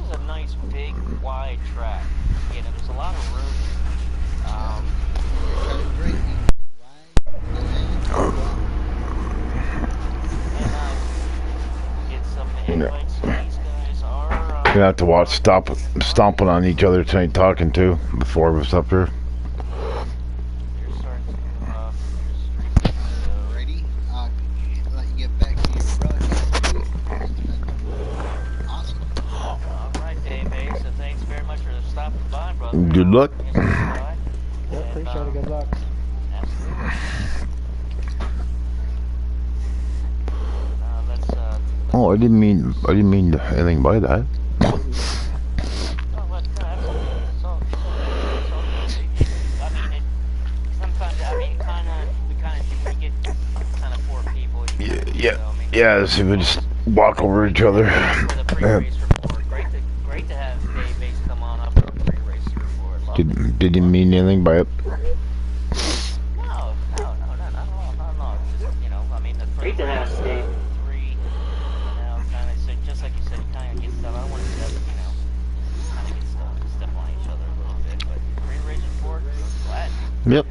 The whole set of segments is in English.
is a nice, big, wide track. You know, there's a lot of room. Get some invites. These guys are. Gonna have to watch stomping on each other tonight, talking to the four of us up here. They're starting to ready? Let you get back to your broadcast. Awesome. All right, Dave. So thanks very much for stopping by, brother. Good luck. Yeah, appreciate it. Good luck. Absolutely. Oh, I didn't mean anything by that. Yeah, so we just walk over each other. Great to have Dave Bates come on up for a pre-race report. Did he mean anything by it? No, not at all. Just, you know, I mean, the great to have Dave. Just like you said, you kind of get stuff. I don't want to step, you know, kind of get step on each other a little bit. But pre-race report, glad. Yep.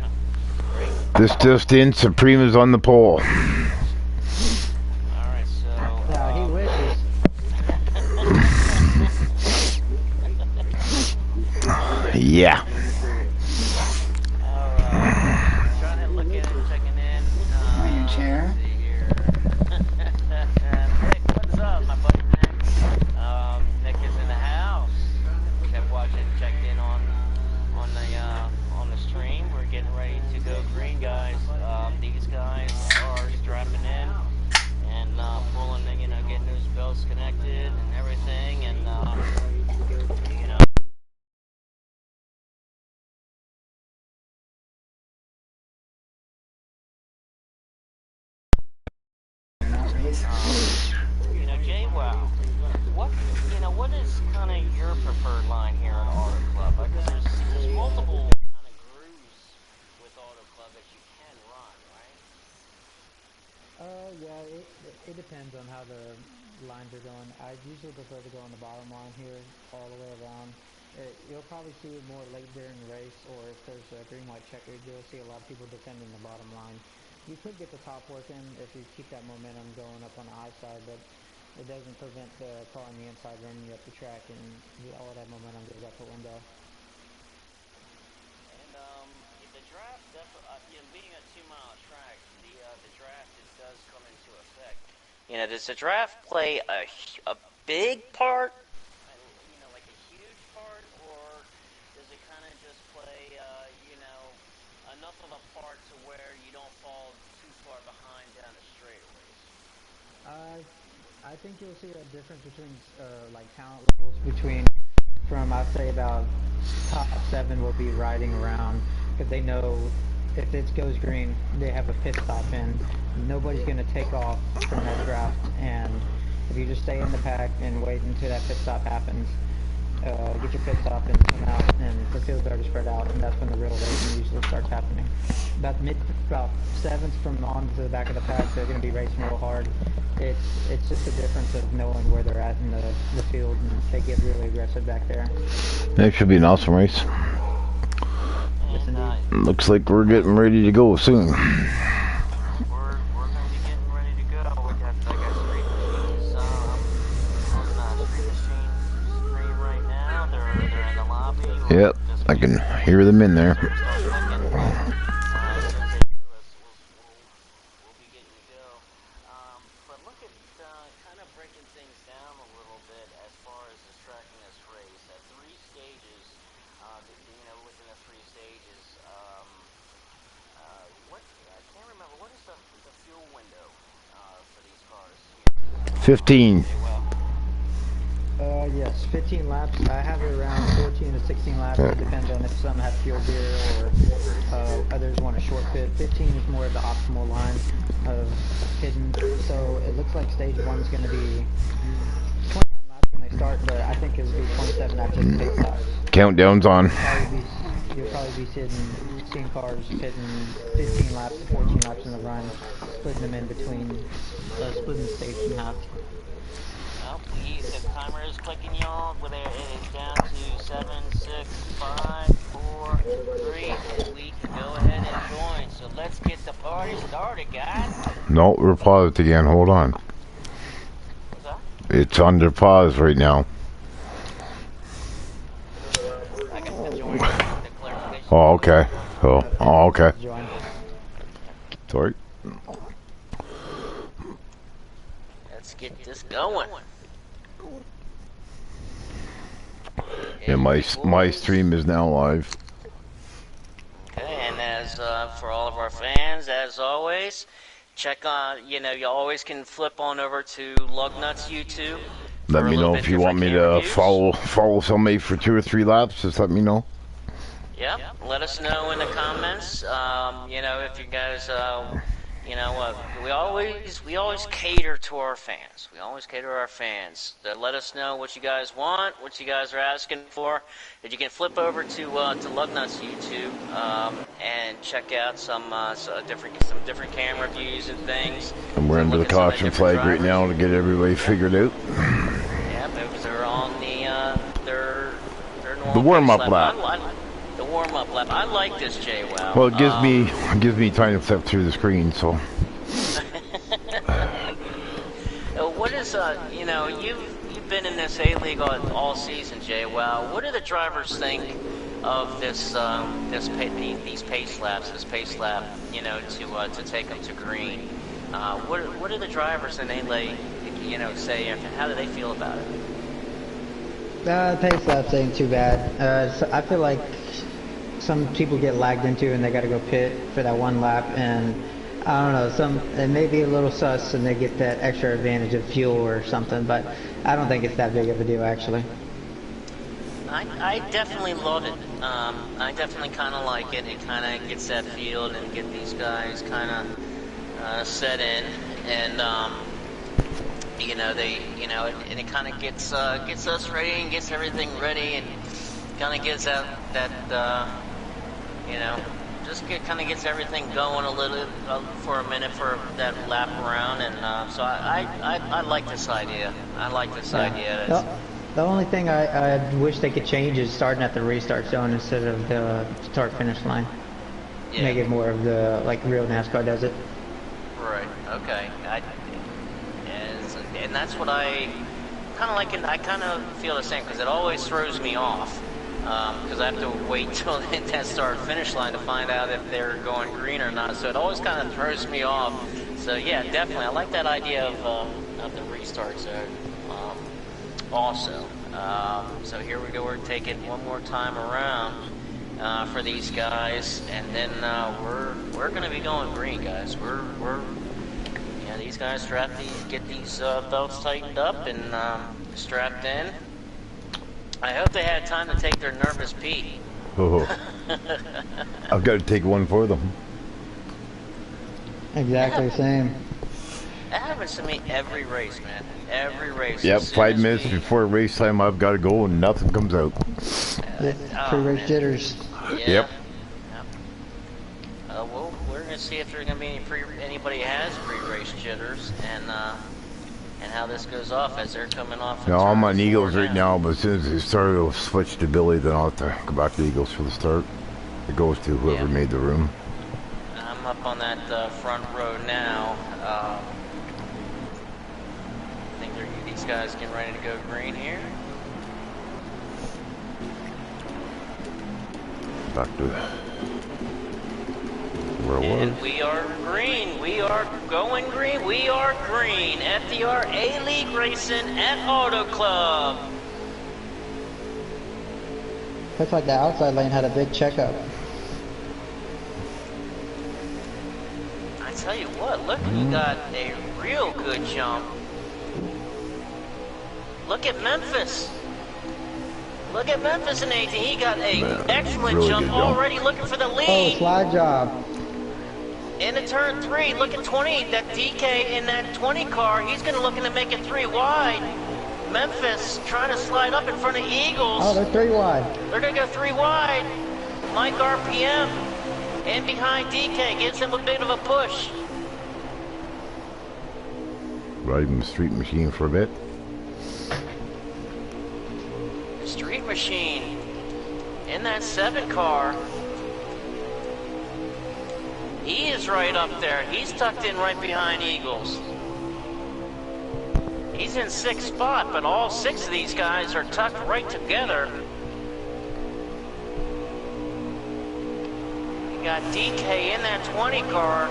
Great. This just in, Suprema's on the pole. Alright, so... No, he wishes. Yeah. Alright, trying to look at it, checking in. Your chair. Nick, what's up, my buddy Nick? Nick is in the house. Kept watching, checked in on the stream. We're getting ready to go green, guys. These guys are strapping in and pulling, you know, getting those belts connected and everything, and you know. You know, Jay, wow. What is kind of your preferred line here at Auto Club? Because there's multiple kind of grooves with Auto Club that you can run, right? Yeah, it depends on how the lines are going. I usually prefer to go on the bottom line here all the way around. You'll probably see it more late during the race, or if there's a green-white checker, you'll see a lot of people defending the bottom line. You could get the top working if you keep that momentum going up on the high side, but it doesn't prevent the car on the inside running you up the track, and all of that momentum goes out the window. And the draft, you know, being a 2-mile track, the draft does come into effect. You know, does the draft play a big part? You know, like a huge part, or does it kind of just play, you know, enough of a part to where you don't fall too far behind down the straightaways? I think you'll see a difference between like talent levels from I'd say about top 7 will be riding around because they know if it goes green they have a pit stop in. Nobody's going to take off from that draft, and if you just stay in the pack and wait until that pit stop happens, get your pit stop and come out, and the field's already spread out, and that's when the real racing usually starts happening. About 7th from on to the back of the pack, they're going to be racing real hard. It's just a difference of knowing where they're at in the field, and they get really aggressive back there. That should be an awesome race. And, looks like we're getting ready to go soon. We're going to be getting ready to go. I got Street Machines on Street Machines screen right now. They're in the lobby. Yep, I can hear them in there. I can't remember, what is the fuel window for these cars? 15. Yes, 15 laps. I have it around 14 to 16 laps. It depends on if some have fuel beer or others want a short pit. 15 is more of the optimal line of hidden. So it looks like stage 1 is going to be 29 laps when they start, but I think it'll be 27 after the pit stops. Countdown's on. You'll probably be seeing cars pitting 15 laps to 14 laps in the run, splitting them in between, splitting the stage in half. Well, the timer is clicking, you y'all. Where it is down to 7, 6, 5, 4, 3. We can go ahead and join. So let's get the party started, guys. No, we're paused again. Hold on. What's that? It's under pause right now. I got the join the clarification. Oh, okay. Oh, okay. Join. Sorry. Let's get this going. Yeah, my stream is now live. Okay, and as for all of our fans, as always, check on, you always can flip on over to Lugnut's YouTube. Let me know if you want me to follow somebody for 2 or 3 laps. Just let me know. Yep. Let us know in the comments. If you guys, we always cater to our fans. We always cater to our fans. Let us know what you guys want, what you guys are asking for. That you can flip over to Lugnut's YouTube and check out some different camera views and things. And we're under the caution flag right now to get everybody figured out. Yeah, because they're on their normal The warm-up lap. The warm-up lap. I like this, JWoww. Well, it gives me time to flip through the screen, so. What is you've been in this A League all season, JWoww. What do the drivers think of this these pace laps, this pace lap, to take them to green? What do the drivers in A League, say, and how do they feel about it? Pace laps ain't too bad. So I feel like some people get lagged into and they got to go pit for that one lap, and I don't know, it may be a little sus and they get that extra advantage of fuel or something, but I don't think it's that big of a deal actually. I definitely love it. I definitely kind of like it. It kind of gets that field and get these guys kind of set in, and and it kind of gets us ready and gets everything ready, and kind of gets that kind of gets everything going a little for a minute for that lap around, and so I like this idea. I like this idea. The only thing I wish they could change is starting at the restart zone instead of the start finish line. Yeah. Make it more of the like real NASCAR does it. Right. Okay. And that's what I kind of like. I kind of feel the same because it always throws me off. Because I have to wait till they hit that start-finish line to find out if they're going green or not. So it always kind of throws me off. So yeah, definitely, I like that idea of the restart zone. Also, so here we go. We're taking one more time around for these guys, and then we're going to be going green, guys. These guys get these belts tightened up and strapped in. I hope they had time to take their nervous pee. Oh. I've got to take one for them. Exactly, same. That happens to me every race, man. Every race. Yep, 5 minutes before race time, I've got to go and nothing comes out. Pre-race jitters. Yeah. Yep. Well, we're going to see if there's going to be anybody has pre-race jitters, and how this goes off as they're coming off. No, I'm on Eagles right now, but as soon as they start, it'll switch to Billy, then I'll have to go back to Eagles for the start. It goes to whoever made the room. I'm up on that front row now. I think these guys getting ready to go green here. Back to where it was. And we are green. We are going green. We are green. Ftr A League Racing at Auto Club. Looks like the outside lane had a big checkup. I tell you what, look, you got a real good jump. Look at Memphis. Look at Memphis in 18. He got an excellent really jump already, looking for the lead. Oh, slide job. Into turn 3, look at 20. That DK in that 20 car, he's going to looking to make it 3 wide. Memphis trying to slide up in front of Eagles. Oh, they're 3 wide. They're going to go 3 wide. Mike RPM in behind DK gives him a bit of a push. Riding the street machine for a bit. Street Machine in that 7 car. He is right up there. He's tucked in right behind Eagles. He's in 6th spot, but all 6 of these guys are tucked right together. You got DK in that 20 car,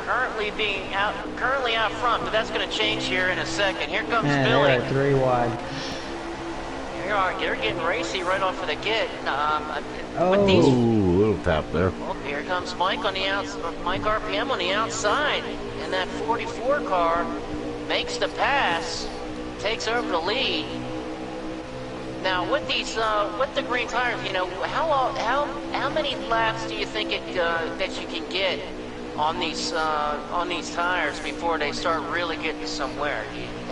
currently out front, but that's going to change here in a second. Here comes Billy. They're 3 wide. They're getting racy right off of the get. Little tap there. Oh, here comes Mike on the outside. Mike RPM on the outside, and that 44 car makes the pass, takes over the lead. Now, with these, with the green tires, you know, how many laps do you think that you can get on these tires before they start really getting somewhere?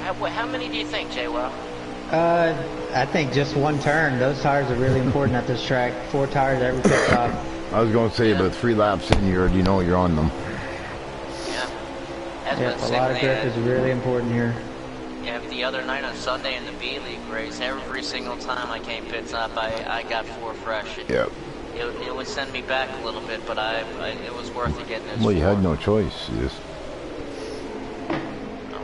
How many do you think, J-Well? I think just 1 turn. Those tires are really important at this track. 4 tires every pit stop. I was going to say, about 3 laps in, you know you're on them. Yeah, a lot of grip is really important here. Yeah, the other night on Sunday in the B-League race, every single time I came pit stop, I got 4 fresh. It would send me back a little bit, but it was worth it getting this. Well, you had no choice. You just...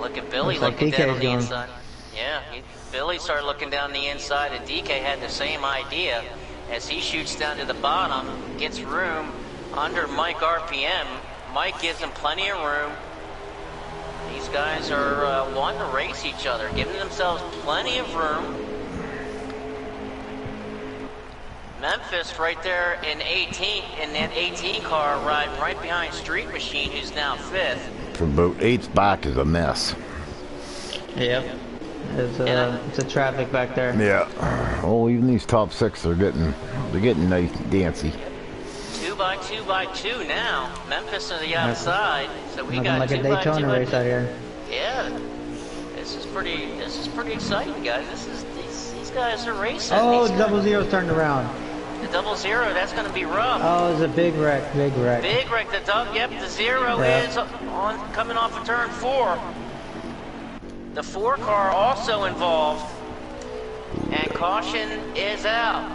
Look at Billy Looks looking like down on DK's the going. inside. Yeah, Billy started looking down the inside, and DK had the same idea as he shoots down to the bottom, gets room under Mike RPM. Mike gives him plenty of room. These guys are wanting to race each other, giving themselves plenty of room. Memphis right there in 18, in that 18 car, right behind Street Machine, who's now 5th. From about 8th back is a mess. Yep. It's a traffic back there. Yeah. Oh, even these top 6 they're getting nice dancy. 2 by 2 by 2 now. Memphis on the outside, so we Looking got like 2 a by 2 Daytona by race out here. Yeah, this is pretty exciting, guys. These guys are racing. Oh, These double zero's turned around. The 00, that's going to be rough. Oh, it's a big wreck, big wreck. Big wreck. The 0 is coming off of turn 4. The 4 car also involved, and caution is out.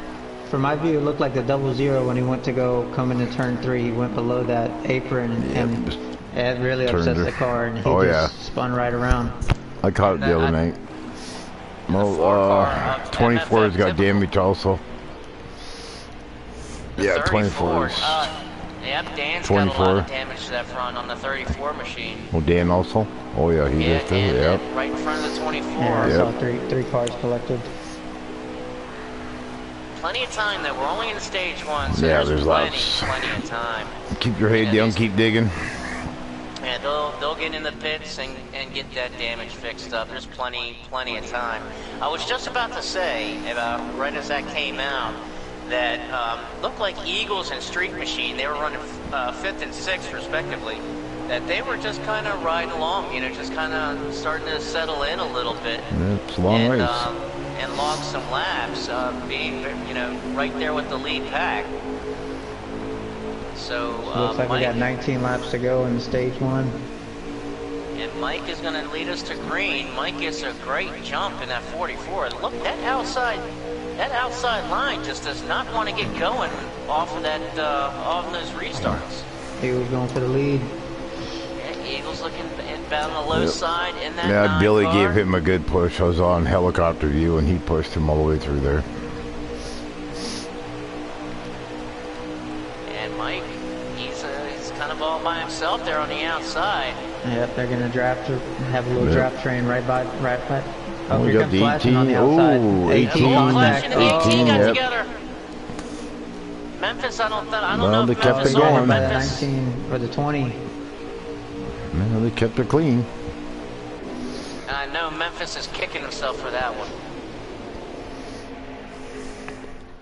From my view, it looked like the 00 when he went to come into turn 3. He went below that apron, and it really upsets the car, and he just spun right around. I caught it the other night. Well, 24's got damage also. Yeah, 24's. Yep, Dan's 24. got a lot of damage to that front on the 34 machine. Oh, Dan also? Oh, yeah, he just did. Yep. Right in front of the 24. Yeah, I saw three cars collected. Plenty of time though. We're only in stage 1, so there's plenty of time. Keep your head down, keep digging. Yeah, they'll get in the pits and get that damage fixed up. There's plenty of time. I was just about to say, about right as that came out, that looked like Eagles and Street Machine, they were running 5th and 6th respectively, that they were just kind of riding along, you know, just kind of starting to settle in a little bit. Yeah, it's a long race. And log some laps, being, you know, right there with the lead pack. So, looks like we got 19 laps to go in stage 1. And Mike is going to lead us to green. Mike gets a great jump in that 44. Look, that outside line just does not want to get going off of that, off those restarts. He was going for the lead. Yeah, Eagles looking about on the low side in that. Yeah, Billy car. gave him a good push. I was on helicopter view, and he pushed him all the way through there. And Mike, he's kind of all by himself there on the outside. Yep, they're gonna have a little draft train right by. Oh, we here got comes the flashing on the 18. outside. Ooh, 18. Flash and 18 got yep. together. Memphis, I don't Well, know they if kept Memphis it going. or The Memphis. 19 or the 20. Man, they kept it clean. I know Memphis is kicking himself for that one.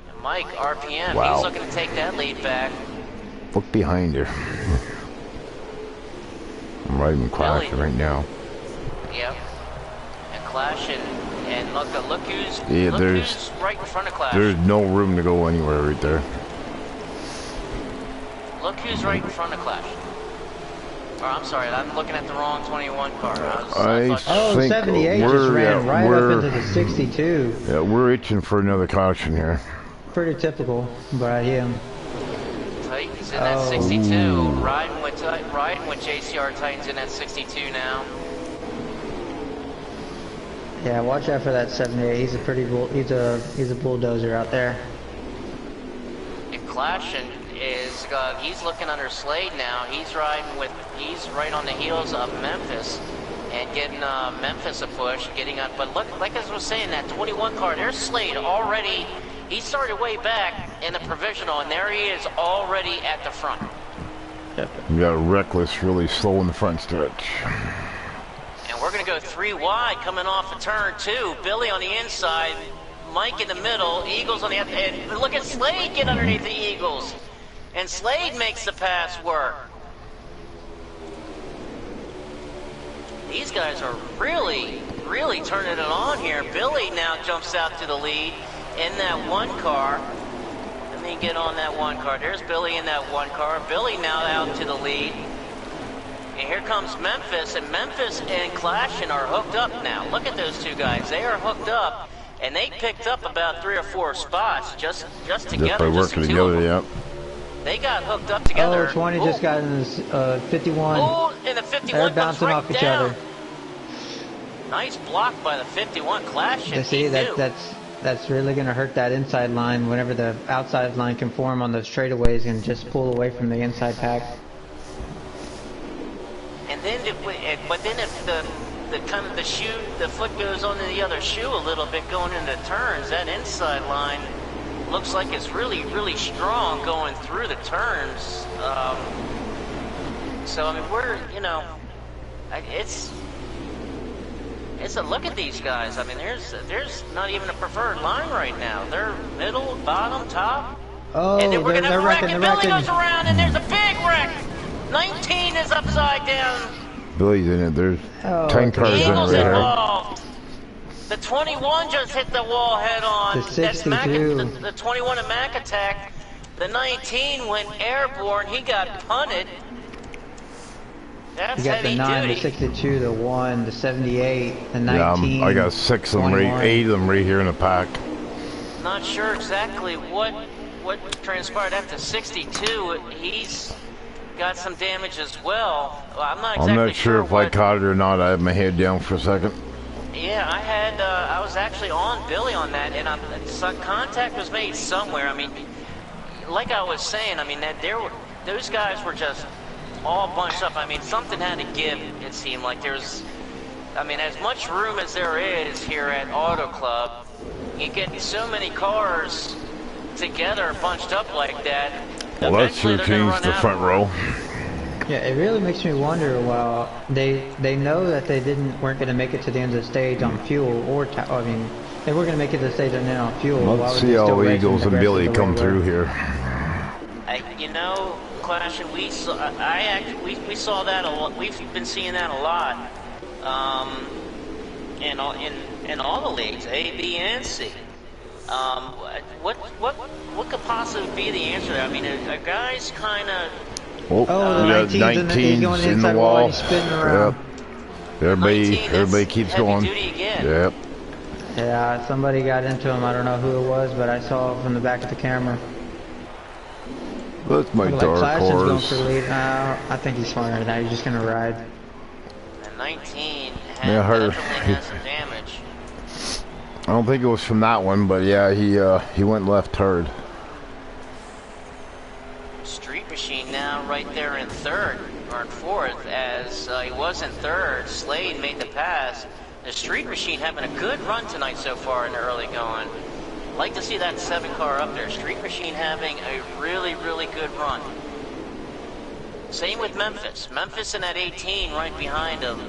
And Mike, RPM, Wow. he's looking to take that lead back. Look behind her. I'm riding Clash Billy. right now. Yep. And Clash and look who's, there's who's right in front of Clash. There's no room to go anywhere right there. Look who's right in front of Clash. Or I'm sorry, I'm looking at the wrong 21 car. I Oh, think 78 just ran right up into the 62. Yeah, we're itching for another caution here. Pretty typical by him. Titans in that 62. Ooh. Riding with JCR Titans in that 62 now. Yeah, watch out for that 78. He's a pretty he's a bulldozer out there. And Clashing is he's looking under Slade now. He's right on the heels of Memphis and getting Memphis a push, getting up. But look, like I was saying, that 21 car, there's Slade already. He started way back in the provisional, and there he is already at the front. We got Reckless really slow in the front stretch. And we're going to go 3 wide coming off of turn 2. Billy on the inside, Mike in the middle, Eagles on the other. And look at Slade get underneath the Eagles. And Slade makes the pass work. These guys are really, really turning it on here. Billy now jumps out to the lead in that one car. Let me get on that one car. There's Billy in that one car. Billy now out to the lead. And here comes Memphis, and Memphis and Clashing are hooked up now. Look at those two guys. They are hooked up, and they picked up about 3 or 4 spots just together. Just by working together, yeah. They got hooked up together. Oh, 20 just got in this 51. Oh, and the 51 They're bouncing right off each down. other. Nice block by the 51 Clashing. You see, that's really going to hurt that inside line whenever the outside line can form on those straightaways and just pull away from the inside pack. And then, but then if the kind of the foot goes onto the other shoe a little bit going into turns, that inside line looks like it's really, really strong going through the turns. So I mean, it's a look at these guys. I mean, there's not even a preferred line right now. They're middle, bottom, top. Oh, and then we're gonna have a wreck, and Billy wrecking. goes around, and there's a big wreck. 19 is upside down. Billy's in it. There's 10 cars in it Eagles right here. involved. The 21 just hit the wall head on. The 62. The 21 at Mac Attack. The 19 went airborne. He got punted. That's You got the heavy 9, duty. the 62, the 1, the 78, the 19. Yeah, I got 6 of them, 8 of them right here in the pack. Not sure exactly what transpired after 62. He's got some damage as well. I'm not exactly I'm not sure if I caught it or not. I had my head down for a second. Yeah, I was actually on Billy on that, and some contact was made somewhere. I mean, like I was saying, I mean, those guys were just all bunched up. I mean, something had to give, it seemed like. I mean, as much room as there is here at Auto Club, you get so many cars together bunched up like that. Well, that sure changed the front row. Yeah, it really makes me wonder. Well, they know that they weren't going to make it to the end of the stage on fuel or I mean, they were going to make it to the stage and then on fuel. Let's see how Eagles and Billy come through here. You know, Clash, and we saw that a lot. We've been seeing that a lot, in all the leagues, A, B, and C. What could possibly be the answer? I mean, a guy's kind of. Oh, we got 19s in the wall. Yep. Everybody keeps going. Yep. Yeah, somebody got into him. I don't know who it was, but I saw it from the back of the camera. That's my dark Going horse. for the lead. I think he's smarter than that. He's just gonna ride. And 19 Yeah, definitely has some damage. I don't think it was from that one, but yeah, he went left hard. Street Machine now right there in third, or in fourth, as he was in third. Slade made the pass. The Street Machine having a good run tonight so far in the early going. Like to see that 7 car up there. Street Machine having a really, really good run. Same with Memphis. Memphis in that 18 right behind him.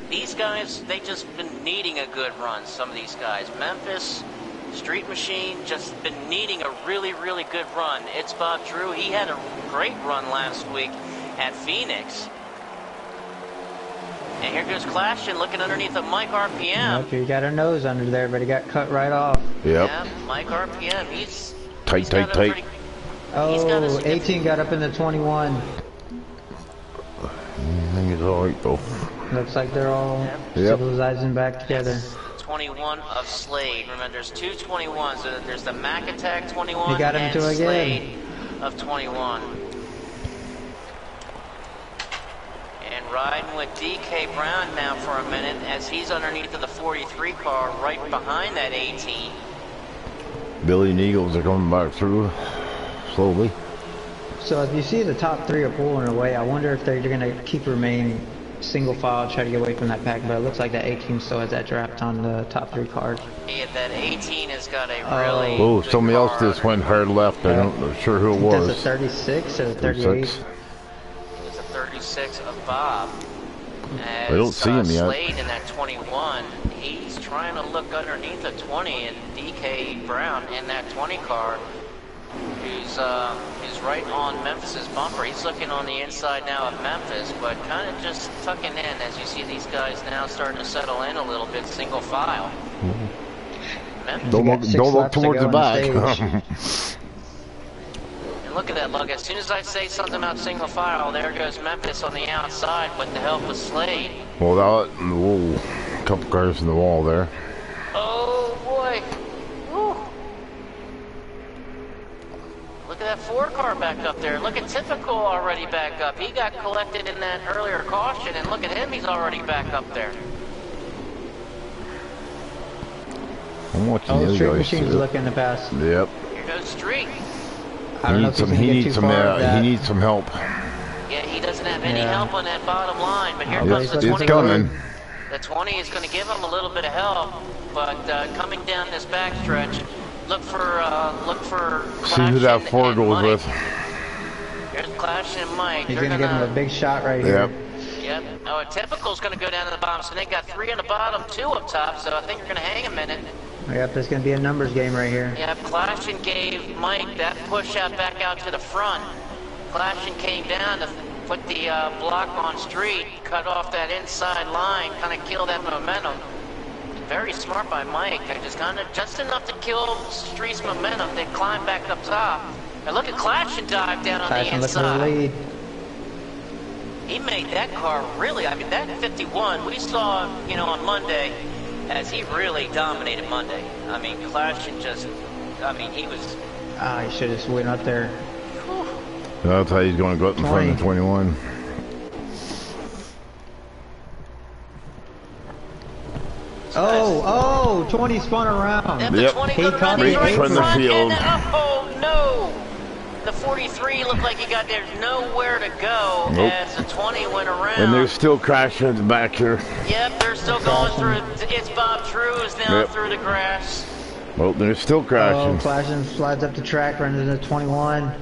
These guys, they just been needing a good run, some of these guys. Memphis, Street Machine, just been needing a really, really good run. It's Bob Drew. He had a great run last week at Phoenix. And here goes Clashing, looking underneath of Mike RPM. He got a nose under there, but he got cut right off. Yep. Yeah, Mike RPM, he's Tight. Oh, 18 got up in the 21. Everything's alright though. Looks like they're all Yep. civilizing back together. 21 of Slade. Remember, there's two 21s. There's the Mac Attack 21 You got him and to again. Slade of 21. And riding with DK Brown now for a minute as he's underneath of the 43 car right behind that 18. Billy and Eagles are coming back through slowly. So if you see the top three are pulling away, I wonder if they're going to keep remain single file, try to get away from that pack. But it looks like that 18 still has that draft on the top three cars. Yeah, that 18 has got a really Oh, good somebody else car just went hard left. I'm not sure who it was. That's a 36 or a 38. 36. It's a 36 of Bob. As, I don't see him yet. Slade in that 21, he's trying to look underneath the 20, and DK Brown in that 20 car, who's right on Memphis's bumper. He's looking on the inside now of Memphis, but kind of just tucking in as you see these guys now starting to settle in a little bit, single file. Memphis, Don't look towards the back. and look at that, look, as soon as I say something about single file, there goes Memphis on the outside with the help of Slade. Well, that, whoa, a couple cars in the wall there. Oh boy. Woo. Look at that 4 car back up there. Look at Typical already back up. He got collected in that earlier caution, and look at him, he's already back up there. I'm watching Oh, the Street other guys. Machine's looking to pass. Yep. Here goes Street. I don't know if he's He gonna needs get some. too far with He that. needs some help. Yeah, he doesn't have any Yeah. help on that bottom line, but here Oh, comes the it's 20. coming. The 20 is going to give him a little bit of help, but coming down this backstretch, look for See who that 4 goes Mike. with. There's Clash and Mike. He's They're gonna give him a big shot right Yep. here. Yep. Oh, Typical's going to go down to the bottom, so they got 3 on the bottom, 2 up top, so I think you're going to hang a minute. Yep, there's gonna be a numbers game right here. Yeah, Clashin gave Mike that push out back out to the front. Clashin came down to put the block on Street, cut off that inside line, kind of kill that momentum. Very smart by Mike. Just enough to kill Street's momentum, then climb back up top. And look at Clashin dive down on the Tyson looking for the inside. lead. He made that car really, I mean, that 51, we saw, you know, on Monday, as he really dominated Monday. I mean, Clashin just, I mean, he was... Ah, he should have went up there. That's how he's going to go up in front of the 21. Oh, 20 spun around. And the Yep. 20 He looked caught around it the right from the front, field. and oh no! The 43 looked like he got there's nowhere to go Nope. as the 20 went around. And they're still crashing at the back here. Yep, they're still going through. It's Bob True is now Yep. through the grass. Well, they're still Oh, crashing. flashing slides up the track, running into 21.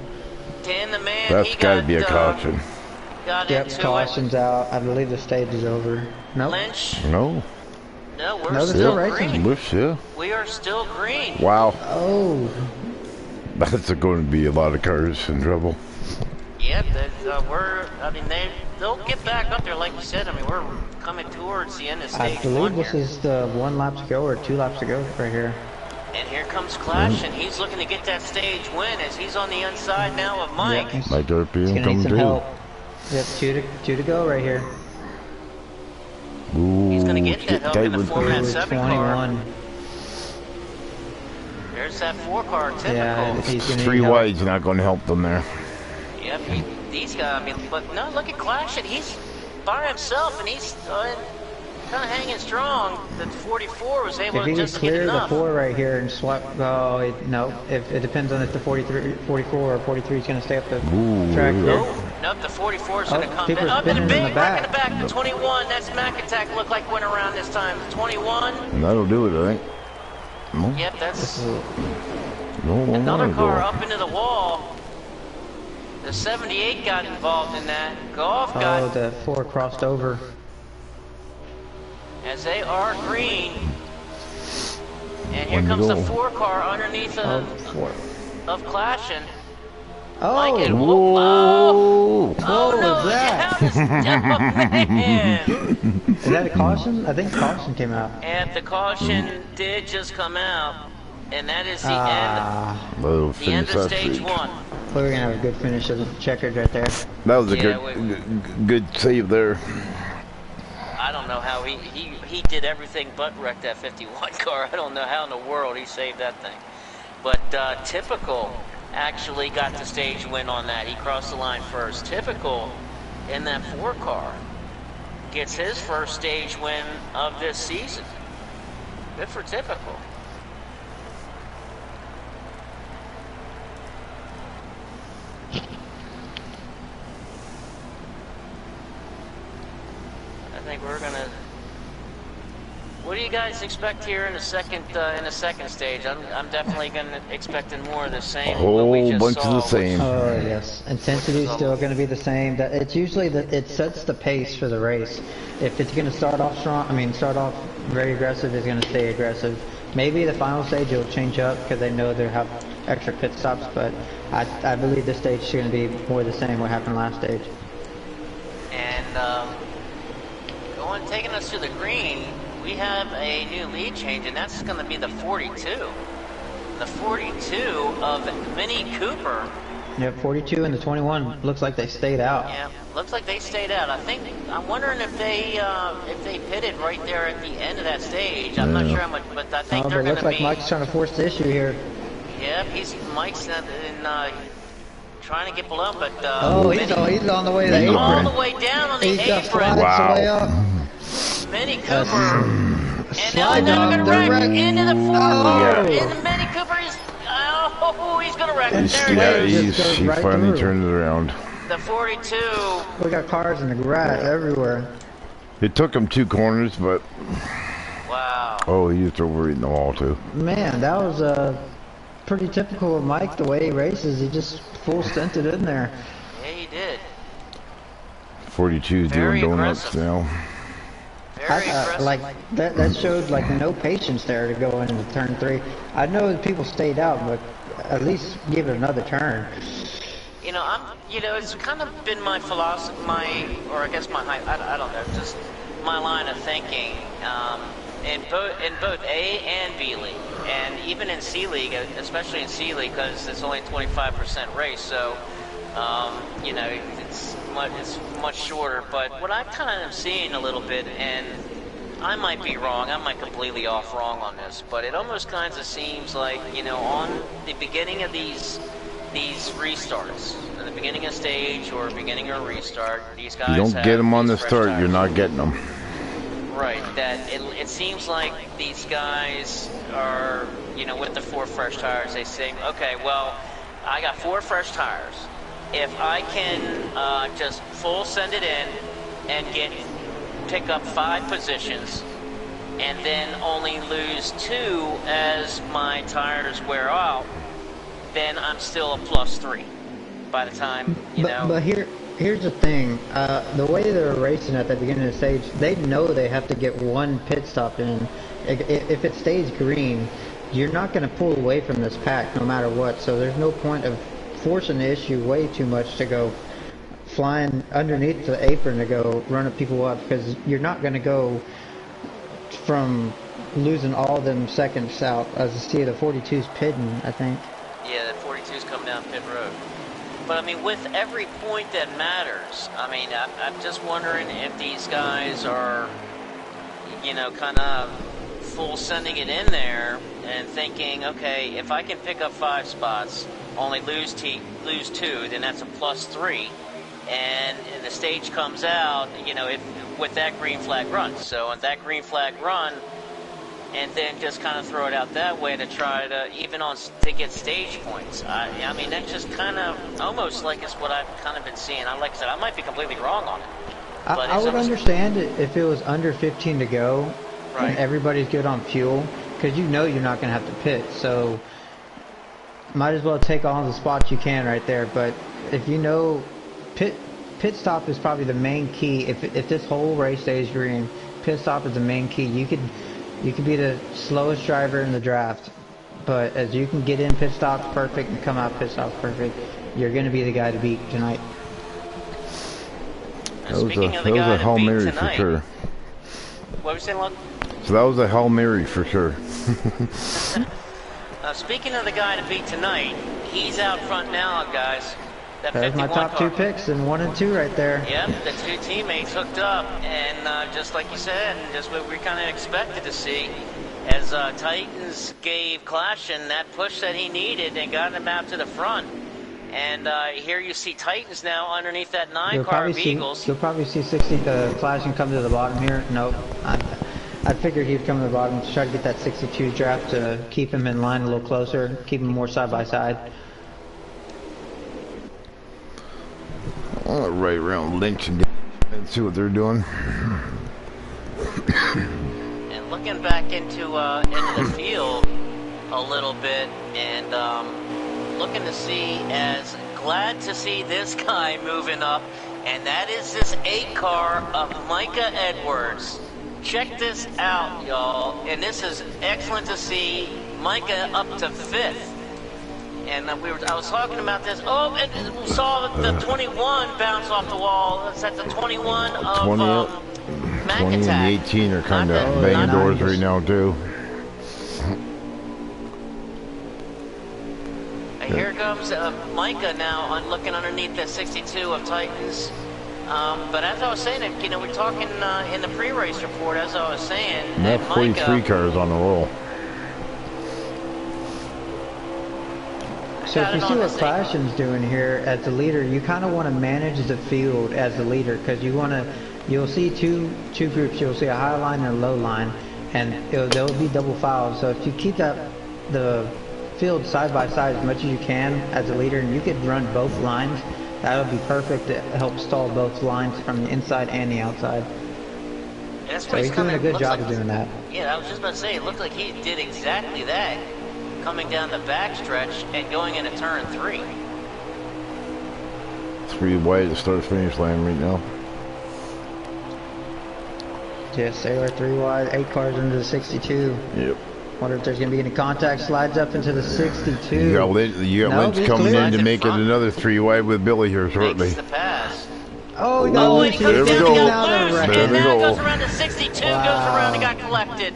Dan the man, That's he got to got, be a caution. Got Yep, into caution's out. I believe the stage is over. it. Nope. Lynch. No. No, we're No, they're still still racing. green. Bush, yeah. We are still green. Wow. Oh, That's going to be a lot of cars in trouble. Yep, I mean, they'll get back up there, like you said. I mean, we're coming towards the end of I stage believe 1 this here. is the 1 lap to go or 2 laps to go right here. And here comes Clash, and he's looking to get that stage win as he's on the inside now of Mike. Yep, he's, My dirt he's being gonna need coming some too. help. Yep, two to go right here. Ooh, He's gonna get that help in the tight with- format Ooh, 7 car. 21. There's that 4 car, typical. Yeah, he's gonna Three need help. wide's not going to help them there. Yep, these guys, I mean, but no, look at Clash, and he's by himself, and he's kind of hanging strong. The 44 was able If to he could just get clear the enough. 4 right here and swap, no. If it depends on if the 44 or 43 is going to stay up the Ooh, track yeah. here. Nope, the 44 is going to Oh, come people back. are Up in the spinning in big, the right in the back. back. The 21, that's Mac Attack, looked like went around this time. The 21, And that'll do it, I think. No, yep, that's no, another no, car no. up into the wall. The 78 got involved in that. Golf Oh, got, the 4 crossed over. as they are green. And here One to comes the go. 4 car underneath Oh, of, 4. of Clashing. Oh, Like it. Whoa! Oh what no, was that? how does, oh man. Is that a caution? I think caution came out. And the caution did just come out. And that is the end. That'll The end finish of that stage streak. 1. We're gonna have a good finish of the checkered right there. That was a Yeah, good save there. I don't know how he did everything but wreck that 51 car. I don't know how in the world he saved that thing. But Typical actually got the stage win on that. He crossed the line first. Typical in that 4 car gets his first stage win of this season. Good for Typical. I think we're gonna. What do you guys expect here in the second stage? I'm definitely gonna expecting more of the same. A whole what we just bunch saw, of the same. Oh yes, intensity is still going to be the same. That it's usually that it sets the pace for the race. If it's going to start off strong, start off very aggressive, it's going to stay aggressive. Maybe the final stage will change up because they know they have extra pit stops, but I believe this stage is going to be more the same what happened last stage. And taking us to the green, we have a new lead change, and that's going to be the 42. The 42 of Mini Cooper. Yeah, 42 and the 21 looks like they stayed out. Yeah, looks like they stayed out. I'm wondering if they pitted right there at the end of that stage. I'm not sure how much, but I think they're going to be. Looks like Mike's trying to force the issue here. Yeah, Mike's trying to get below, but he's on the way to the apron. All the apron. way down on the He's just apron. slides the way up. Mini Cooper. And now they're going to wreck into the 4 car. And the Mini Cooper is. Oh, he's going to wreck. There it is. He finally turned it around. The 42. We got cars in the grass everywhere. It took him 2 corners, but. Wow. Oh, he used overeating the wall too. Man, that was pretty typical of Mike, the way he races. He just full stinted in there. Yeah, he did. 42's doing donuts now. Like that showed like no patience there to go into turn 3. I know that people stayed out, but at least give it another turn. It's kind of been my philosophy, I don't know, just my line of thinking. In both A and B League, and even in C League, especially in C League, because it's only 25% race, so it's much shorter. But what I kind of am seeing a little bit, and I might be wrong, I might completely off wrong on this, but it almost kind of seems like on the beginning of these restarts, at the beginning of stage or beginning of restart, these guys. You don't get them on the start, tires. You're not getting them. Right, that it seems like these guys are, with the 4 fresh tires, they say, okay, well, I got 4 fresh tires. If I can just full send it in and pick up 5 positions and then only lose 2 as my tires wear out, then I'm still a +3 by the time, But here's the thing, the way they're racing at the beginning of the stage, they know they have to get 1 pit stop in. If it stays green, you're not going to pull away from this pack no matter what, so there's no point of forcing the issue way too much to go flying underneath the apron to go running people up, because you're not going to go from losing all them seconds out. As you see, the 42's pitting, I think. Yeah, the 42's coming down pit road. But with every point that matters, I'm just wondering if these guys are, kind of full sending it in there and thinking, okay, if I can pick up 5 spots, only lose 2, then that's a +3, and the stage comes out, with that green flag run. So on that green flag run, and then just kind of throw it out that way to try to to get stage points. That's just kind of almost like it's what I've kind of been seeing. Like I said, I might be completely wrong on it. But I would understand it if it was under 15 to go, right, and everybody's good on fuel, because you're not going to have to pit, so might as well take all the spots you can right there. But if pit stop is probably the main key. If this whole race stays green, pit stop is the main key. You could be the slowest driver in the draft, but as you can get in pit stops perfect and come out pit stops perfect, you're going to be the guy to beat tonight. That was a Hail Mary for sure. What were you saying, Lon? So that was a Hail Mary for sure. Speaking of the guy to beat tonight, he's out front now, guys. That There's my 51 top car. 2 picks, and 1 and 2 right there. Yep, the 2 teammates hooked up, and just like you said, and just what we kind of expected to see, as Titans gave Clashin that push that he needed and got him out to the front. And here you see Titans now underneath that 9 car of Eagles. You'll probably see 60 Clashin come to the bottom here. Nope. I figured he'd come to the bottom to try to get that 62 draft to keep him in line a little closer, keep him more side by side. Right around Lynch and see what they're doing. And looking back into the field a little bit, and looking to see, as glad to see this guy moving up, and that is this 8 car of Micah Edwards. Check this out, y'all, and this is excellent to see Micah up to 5th. And I was talking about this. Oh, and we saw the 21 bounce off the wall. It's at the 21 of 20 and 18 are kind of banging doors right now, too. Here comes Micah now looking underneath that 62 of Titans. But as I was saying, you know, we're talking in the pre-race report, as I was saying. That 43 cars on the roll. So if you see what Clashin's doing here as the leader, you kind of want to manage the field as the leader, because you'll see two groups. You'll see a high line and a low line, and they'll be double files. So if you keep the field side by side as much as you can as a leader, and you could run both lines, that would be perfect to help stall both lines from the inside and the outside. That's so he's doing a good job of doing that. Yeah, I was just about to say, it looked like he did exactly that, coming down the back stretch and going into turn 3. 3 wide to start finish line right now. Yes, they are 3 wide, 8 cars into the 62. Yep. Wonder if there's going to be any contact. Slides up into the 62. You got Lynch coming in to make it another 3 wide with Billy here shortly. Makes the pass. Oh, he got loose. There we go. And now goes around to 62, goes around and got collected.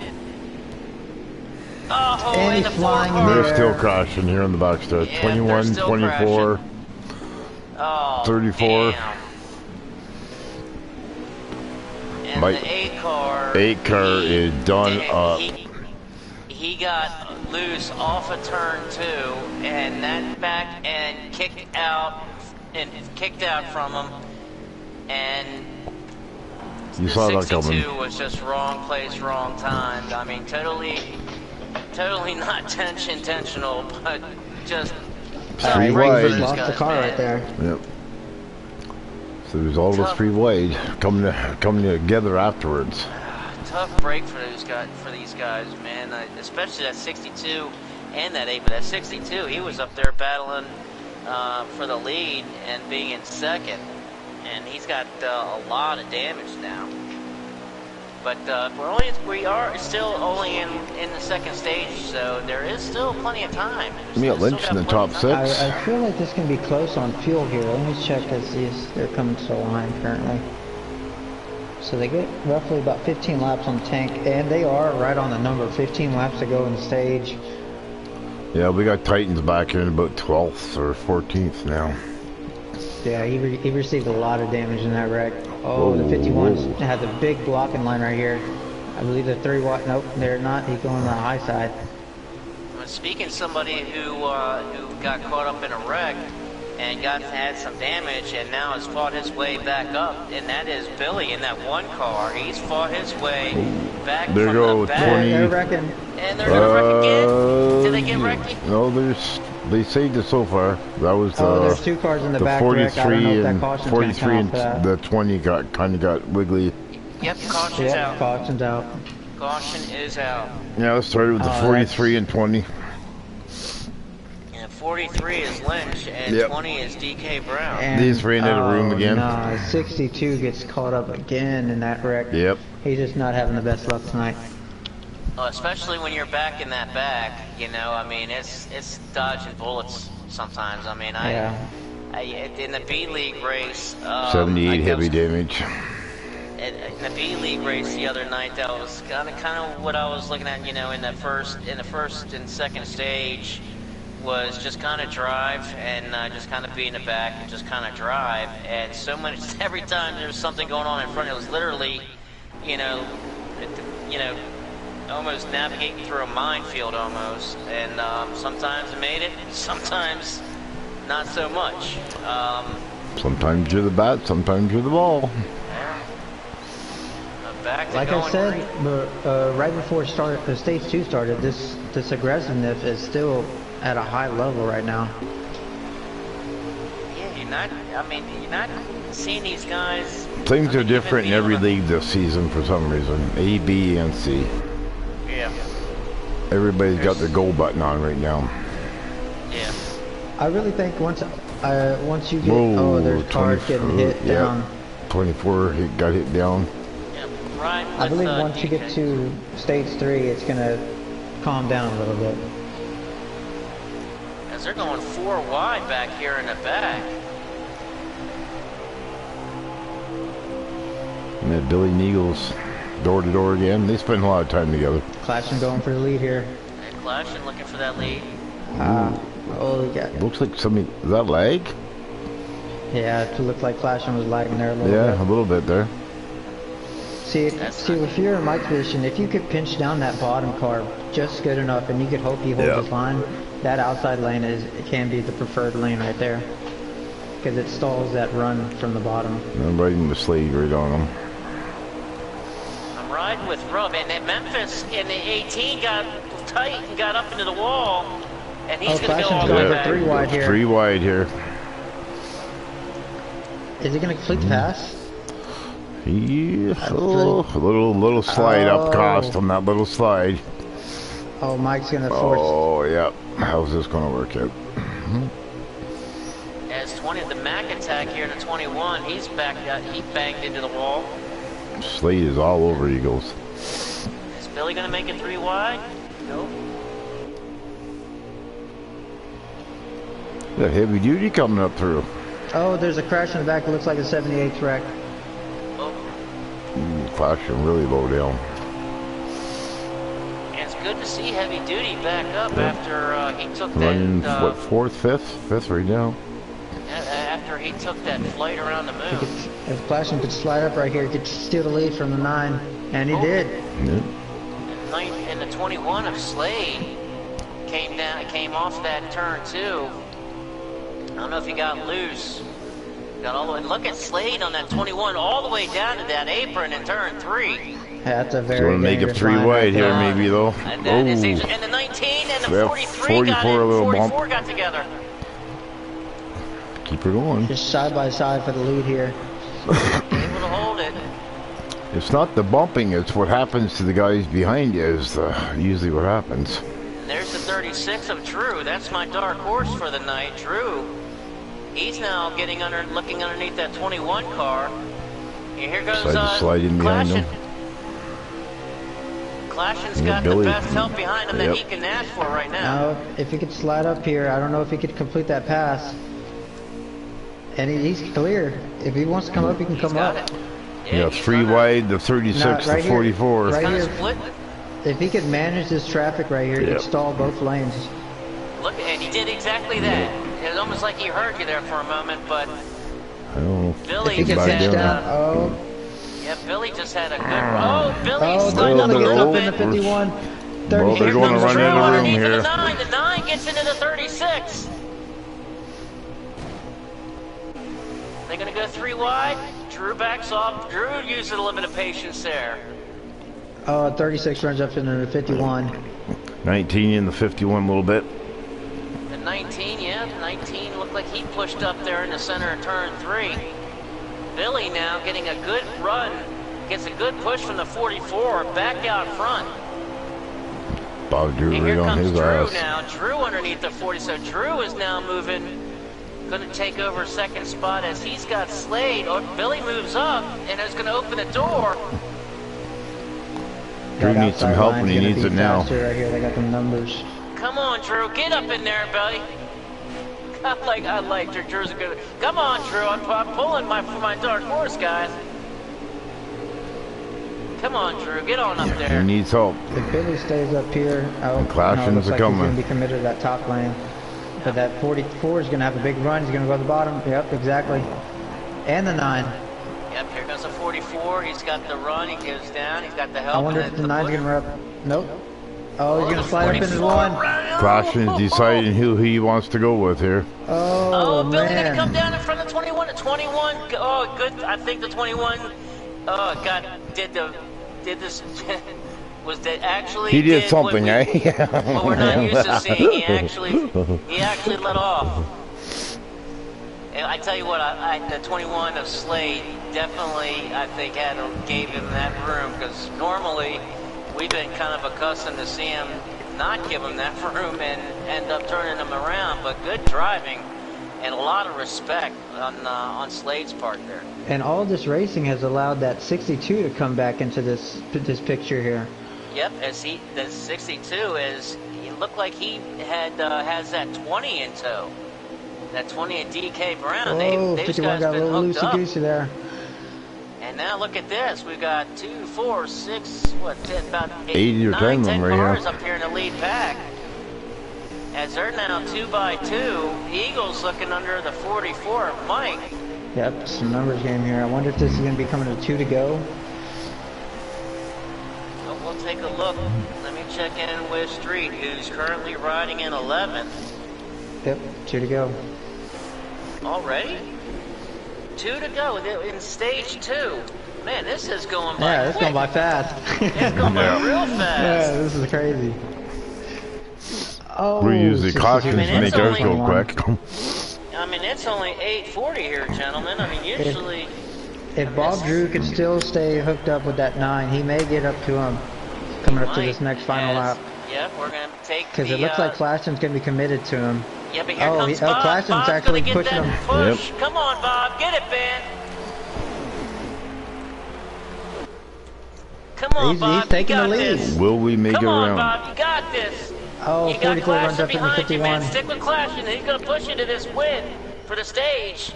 Oh, and the he's flying in They're still crashing here on the back stretch. Yeah, 21, 24, 34. Damn. And the 8 car. 8 car is done up. He got loose off of turn 2, and that back end kicked out from him, and You the saw that 62 coming. was just wrong place, wrong time. I mean, totally not intentional, but just 3 wide. Lost the car right there. Yep. So there's all those 3 wide coming together afterwards. Tough break for these guys, man. Especially that 62 and that 8, but that 62, he was up there battling for the lead and being in second, and he's got a lot of damage now. But we are still only in the second stage, so there is still plenty of time. We got Lynch in the top 6. I feel like this can be close on fuel here. Let me check as they're coming to the line currently. So they get roughly about 15 laps on the tank, and they are right on the number. 15 laps to go in the stage. Yeah, we got Titans back in about 12th or 14th now. Yeah, he received a lot of damage in that wreck. Oh, the 51s has a big blocking line right here. I believe the 3 watt. Nope, they're not. He's going on the high side. Speaking of somebody who got caught up in a wreck and had some damage, and now has fought his way back up, and that is Billy in that 1 car. He's fought his way back There from go the back. 20. They're wrecking. And they're gonna wreck again. Did they get wrecked? No, they saved it so far. That was there's 2 cars in the back 43 wreck. and 43 and the 20 kind of got wiggly. Yep, caution's out. Caution's out. Caution is out. Yeah, let's start with the 43 and 20. And 43 is Lynch, and 20 is DK Brown. And, These ran out of room again. No, 62 gets caught up again in that wreck. Yep. He's just not having the best luck tonight. Especially when you're back in that back, you know, I mean, it's dodging bullets sometimes. I mean, in the B League race, 78 heavy damage. in the B League race the other night, that was kind of what I was looking at. You know, in the first and second stage, was just kind of drive and just kind of be in the back and just kind of drive. And so much every time there's something going on in front, it was literally, you know, almost navigating through a minefield almost. And sometimes it made it, sometimes not so much. Sometimes you're the bat, sometimes you're the ball. Like I said, right before stage 2 started, this aggressiveness is still at a high level right now. Yeah, you're not seeing these guys. Things are different in every league this season for some reason. A, B, and C. Yeah. Everybody's got their goal button on right now. Yeah. I really think once you get, oh, there's cars getting hit down. 24 got hit down. Right, I believe once you get to stage 3, it's gonna calm down a little bit. As they're going 4 wide back here in the back. And then Billy and Eagles, door to door again. They spend a lot of time together. Clashing going for the lead here. And Clashing looking for that lead. Oh, yeah. Looks like somebody, is that lag? Yeah, it looked like Clashing was lagging there a little bit. Yeah, a little bit there. See, if you're in Mike's position, if you could pinch down that bottom car just good enough, and you could hope he holds his line, that outside lane can be the preferred lane right there, because it stalls that run from the bottom. I'm riding the Slade right on him. I'm riding with Rub, and then Memphis in the 18 got tight and got up into the wall, and he's going to go all the way back. 3 wide here. 3 wide here. Is he going to complete the pass? Yeah, a little slide up cost on that little slide. Oh, Mike's gonna force. Oh, yeah. How's this gonna work out? As 20, the Mac attack here to 21, he's back. He banged into the wall. Slade is all over Eagles. Is Billy gonna make it 3 wide? Nope. The heavy duty coming up through. Oh, there's a crash in the back. It looks like a 78 wreck. Flashing really low down. And it's good to see heavy duty back up after he took running, that. What, 4th, 5th? 5th right now. After he took that flight around the moon. If Flashing could slide up right here, he could steal the lead from the 9, and he did. Yeah. And the 21 of Slade came off that turn 2. I don't know if he got loose. Got all the way. Look at Slade on that 21, all the way down to that apron in turn 3. Yeah, that's a very. So make it 3 wide here, maybe though. And the 19 and the 43 got in. 44 got together. Keep her going. Just side by side for the lead here. Able to hold it. It's not the bumping; it's what happens to the guys behind you. Is usually what happens. And there's the 36 of Drew. That's my dark horse for the night, Drew. He's now looking underneath that 21 car. And here goes sliding behind him. Clashing's got the best help behind him that he can ask for right now. Now, if he could slide up here, I don't know if he could complete that pass. And he's clear. If he wants to come up, he can come up. Yeah, 3 wide, the 36, the 44. Right here. If he could manage this traffic right here, he could stall both lanes. Look, and he did exactly that. It was almost like he heard you there for a moment, but Billy just had yeah, Billy just had a good. Billy's sliding up in the 51. 30. Well, they're going to run into the room here. The 9 gets into the 36. They're going to go 3 wide. Drew backs off. Drew used a little bit of patience there. 36 runs up into the 51. 19 in the 51 a little bit. 19, yeah, 19 looked like he pushed up there in the center of turn 3. Billy now getting a good run, gets a good push from the 44, back out front. Bob Drew and right on his ass. Drew now, Drew underneath the 40, so Drew is now moving, going to take over second spot as he's got Slade. Billy moves up and is going to open the door. Drew needs some help and he needs it now. Right here, they got the numbers. Come on, Drew, get up in there, buddy. I like Drew. Drew's a good. Come on, Drew. I'm pulling for my dark horse, guys. Come on, Drew, get on up He there. needs help. If Billy stays up here, And Clashton's looks like coming. he's going to be committed to that top lane. But that 44 is going to have a big run. He's going to go to the bottom. Yep, exactly. And the 9. Yep, here goes a 44. He's got the run. He goes down. He's got the help. I wonder if the 9's going to run up. Nope. Oh, he's going to slide up into the 1. Clashton's deciding who he wants to go with here. Oh, Billy's man. gonna come down in front of 21. The 21. Oh, good. I think the 21. Oh, God. Did this. Was that actually? He did something, eh? What we're not used to seeing. He actually let off. And I tell you what, the 21 of Slade definitely, I think, gave him that room, because normally we've been kind of accustomed to see him not give him that room and end up turning him around. But good driving and a lot of respect on Slade's part there. And all this racing has allowed that 62 to come back into this picture here. Yep, the 62 is, it looked like he has that 20 in tow. That 20 at DK Brown. Oh, These 51 guys got a been little hooked up. loosey-goosey there. And now look at this. We've got 2, 4, 6, what, 10, about 80 or 9, 10 10 right cars here. up here in the lead pack. As they're now 2 by 2. Eagles looking under the 44. Mike. Yep, some numbers game here. I wonder if this is going to be coming to 2 to go. Well, we'll take a look. Let me check in with Street, who's currently riding in 11th. Yep, 2 to go. Already? 2 to go in stage 2. Man, this is going by Yeah, it's quick. going by fast. It's going by real Yeah, fast. this is crazy. Oh, We use the 62 cautions I mean, to make it's ours go only- quick. I mean, it's only 8:40 here, gentlemen. I mean, usually... If Bob Drew could still stay hooked up with that 9, he may get up to him coming up to this next final lap. Yep, we're going to take Because it looks like Clashton's going to be committed to him. Yeah, but here Oh, comes he- oh, Bob. Clashton's Bob's actually gonna get pushing that him. push. Come on, Bob. Get it, Ben. Come on, He's Bob. taking you the got lead. This. Will we make Come it on, around? Bob. You got this. Oh, You got 44 runs Clashton up into behind you, man. 51. Stick with Clashton. He's going to push you to this win for the stage.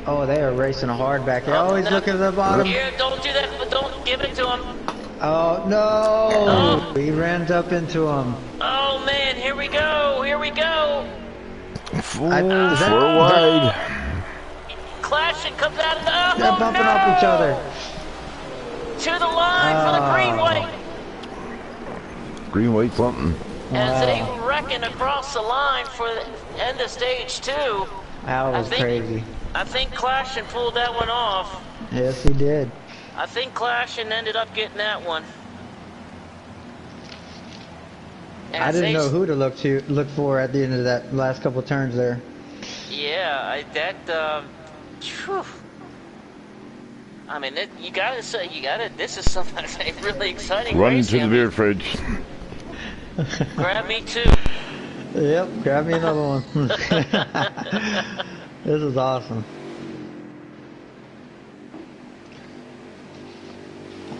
Oh, they are racing hard back here. Oh, he's no. looking at the bottom. Here, don't do that, but don't give it to him. Oh, no. Oh. He ran up into him. Oh, man. Here we go. Here we go. Four is that- wide. Clashton comes out of the... Oh, They're bumping no. off each other. To the line for the green Oh. white. Green, white, something. As they Wow. reckon across the line for the end of stage 2. That was crazy. I think Clashton pulled that one off. Yes, he did. I think Clashton ended up getting that one. I didn't know who to look for at the end of that last couple turns there. Yeah, phew. I mean, you gotta say, this is something a really exciting Run race. to the beer fridge. Grab me too. Yep, grab me another one. This is awesome.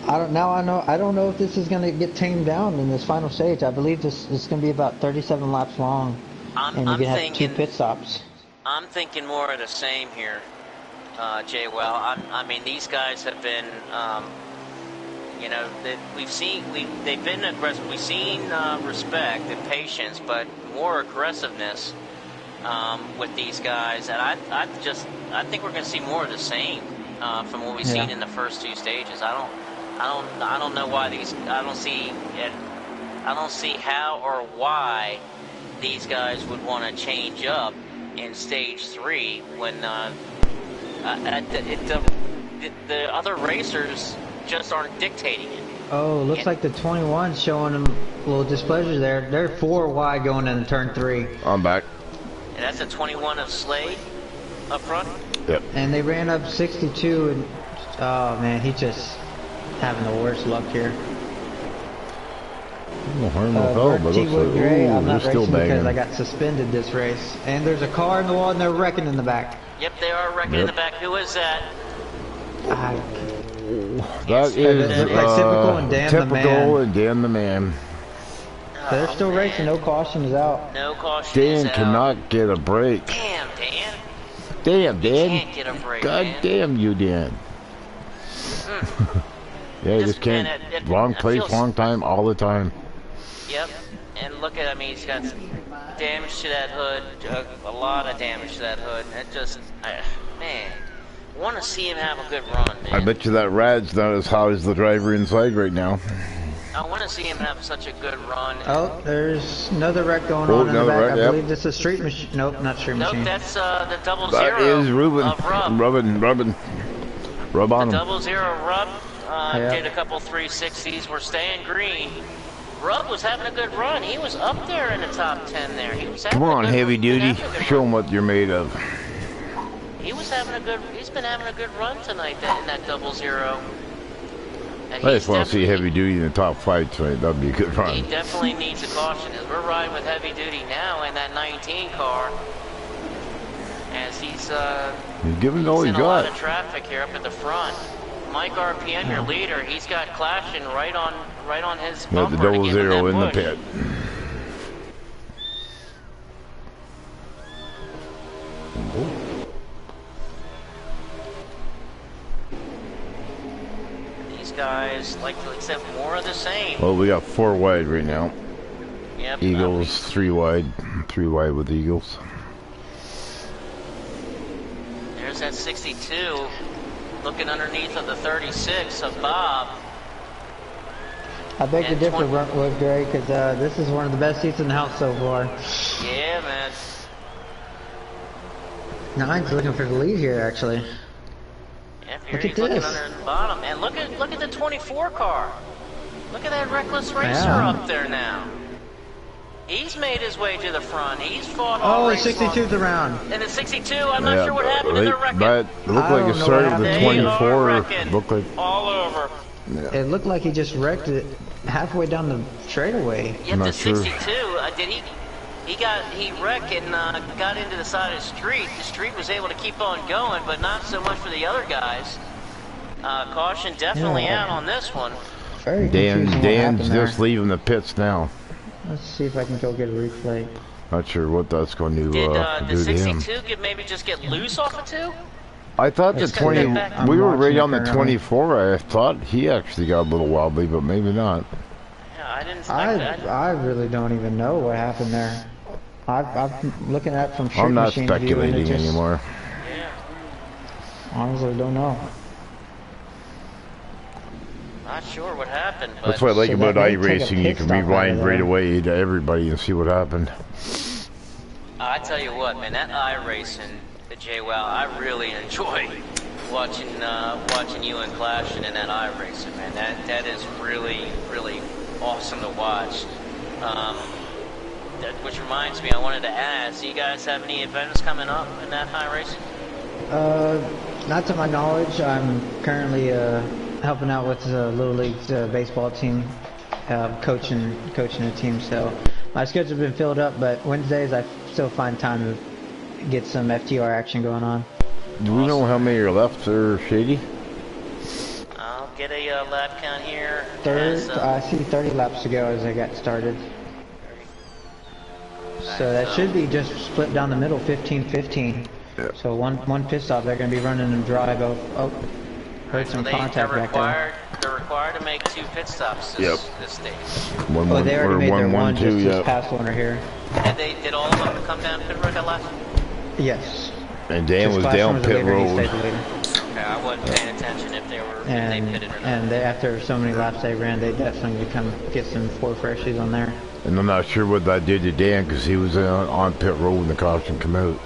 I don't know if this is going to get tamed down in this final stage. I believe this is going to be about 37 laps long, and you're going to have 2 pit stops. I'm thinking more of the same here, Jay. Well, I mean, these guys have been, you know, they've been aggressive. We've seen respect and patience, but more aggressiveness with these guys, and I think we're going to see more of the same from what we've seen in the first 2 stages. I don't know why I don't see how or why these guys would want to change up in stage 3 when the other racers just aren't dictating it. Oh, looks like the 21's showing them a little displeasure there. They're 4 wide going into turn 3. I'm back. And that's a 21 of Slade up front. Yep. And they ran up 62, and oh man, he just having the worst luck here. No harm, no foul, but looks like, Gray, I'm they're not still racing because I banging. got suspended this race. And there's a car in the wall and they're wrecking in the back. Yep, they are wrecking in the back. Who is that? That is Look like Typical and Dan the Man. Typical and Dan the Man. They're still racing, no caution is out. No caution is Dan out. cannot get a break. Damn, Dan. Damn, Dan. Can't get a break, God man. damn you, Dan. Yeah, you just can't. Wrong place, wrong time, all the time. Yep. And look at, I mean, he's got damage to that hood, a lot of damage to that hood. And it just, man, I want to see him have a good run, man. I bet you that Rad's not as hot as the driver inside right now. I want to see him have such a good run. Oh, there's another wreck going on in the back. Wreck, I believe this is street machine. Nope, not street machine. Nope, that's the 00 that is Ruben. of Rub. Rub on the him. 00 Rub did a couple 360s. We're staying green. Rub was having a good run. He was up there in the top 10 there. He was Come on, heavy duty. Show him what you're made of. He was having a good. He's been having a good run tonight. In that 00. I just want to see heavy duty in the top 5 tonight. That'd be a good run. He definitely needs a caution. As we're riding with heavy duty now in that 19 car, as he's giving all he in got. A lot of traffic here up at the front. Mike RPM, your leader, he's got clashing right on his bumper. The 00 in the push. pit. These guys like to accept more of the same. Well, we got 4 wide right now. Yep. Eagles 3 wide. 3 wide with Eagles. There's that 62. Looking underneath of the 36 of Bob. I beg to differ with Gray, because this is one of the best seats in the house so far. Yeah, man. Nine's looking for the lead here, actually. Yeah, look he's at looking this. under the bottom. And look at the 24 car. Look at that reckless racer up there now. He's made his way to the front. He's fought all Oh, race 62's around. And the 62, I'm not sure what happened to the wrecking. But it looked like it started with the 24. Looked like all over. Yeah. It looked like he just wrecked it halfway down the straightaway. Yep, the 62, did he wrecked and got into the side of the street. The street was able to keep on going, but not so much for the other guys. Caution definitely out on this one. Very confusing. Dan's just leaving the pits now. Let's see if I can go get a replay. Not sure what that's going to Did do the to him. 62 maybe just get loose off of 2? I thought the 20. We were right on the 24. I thought he actually got a little wobbly, but maybe not. Yeah, I didn't expect that. I really don't even know what happened there. I'm looking at it from street I'm not machine speculating view, anymore. Yeah. Honestly, don't know. Not sure what happened, but That's what I like about iRacing. You can rewind right there. away to everybody and see what happened. I tell you what, man, that iRacing, the JWoww, I really enjoy watching you and clashing in that iRacing, man. That is really, really awesome to watch. Which reminds me, I wanted to ask, do you guys have any events coming up in that iRacing? Not to my knowledge. I'm currently helping out with the Little League baseball team, coaching a team. So my schedule's been filled up, but Wednesdays I still find time to get some FTR action going on. Do we know how many are left there, Shady? I'll get a lap count here. I see 30 laps to go as I got started. So that should be just split down the middle, 15-15. Yeah. So one pit stop, they're going to be running and drive. Oh, heard some contact back there. They're required to make 2 pit stops this stage. Oh, they already made their one just this yeah. past one here. Did all of them come down pit road that last? Yes. And Dan was Last one down was the pit leader, he road. stayed the leader. Okay, I wasn't paying attention if they were if they pitted or not. And after so many laps they ran, they definitely come get some 4 freshies on there. And I'm not sure what that did to Dan because he was on pit road when the caution came out.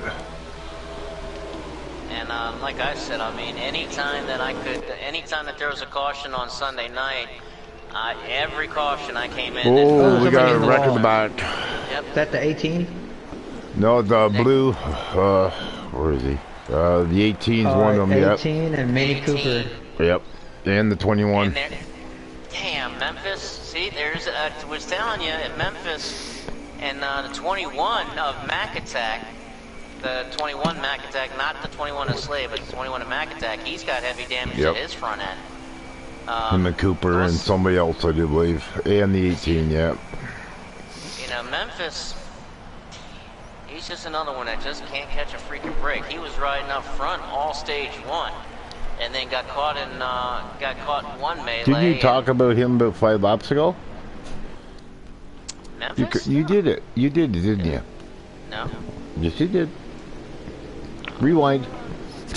And like I said, I mean, anytime that there was a caution on Sunday night, every caution I came in. Oh, we got a wreck in the back. Yep. Is that the 18? No, the blue. Where is he? The 18's one of them. 18 and Mini 18. Cooper. Yep. And the 21. And damn, Memphis. See, I was telling you, at Memphis, and the 21 of Mac Attack, the 21 Mac Attack, not the 21 of Slave, but the 21 of Mac Attack, he's got heavy damage to his front end. And the Cooper and somebody else, I do believe. And the 18, yeah. You know, Memphis, he's just another one that just can't catch a freaking break. He was riding up front all stage 1. and then got caught in one melee. Didn't you talk about him about 5 laps ago? Memphis? You did it. You did, didn't you? No. Yes, you did. Rewind. I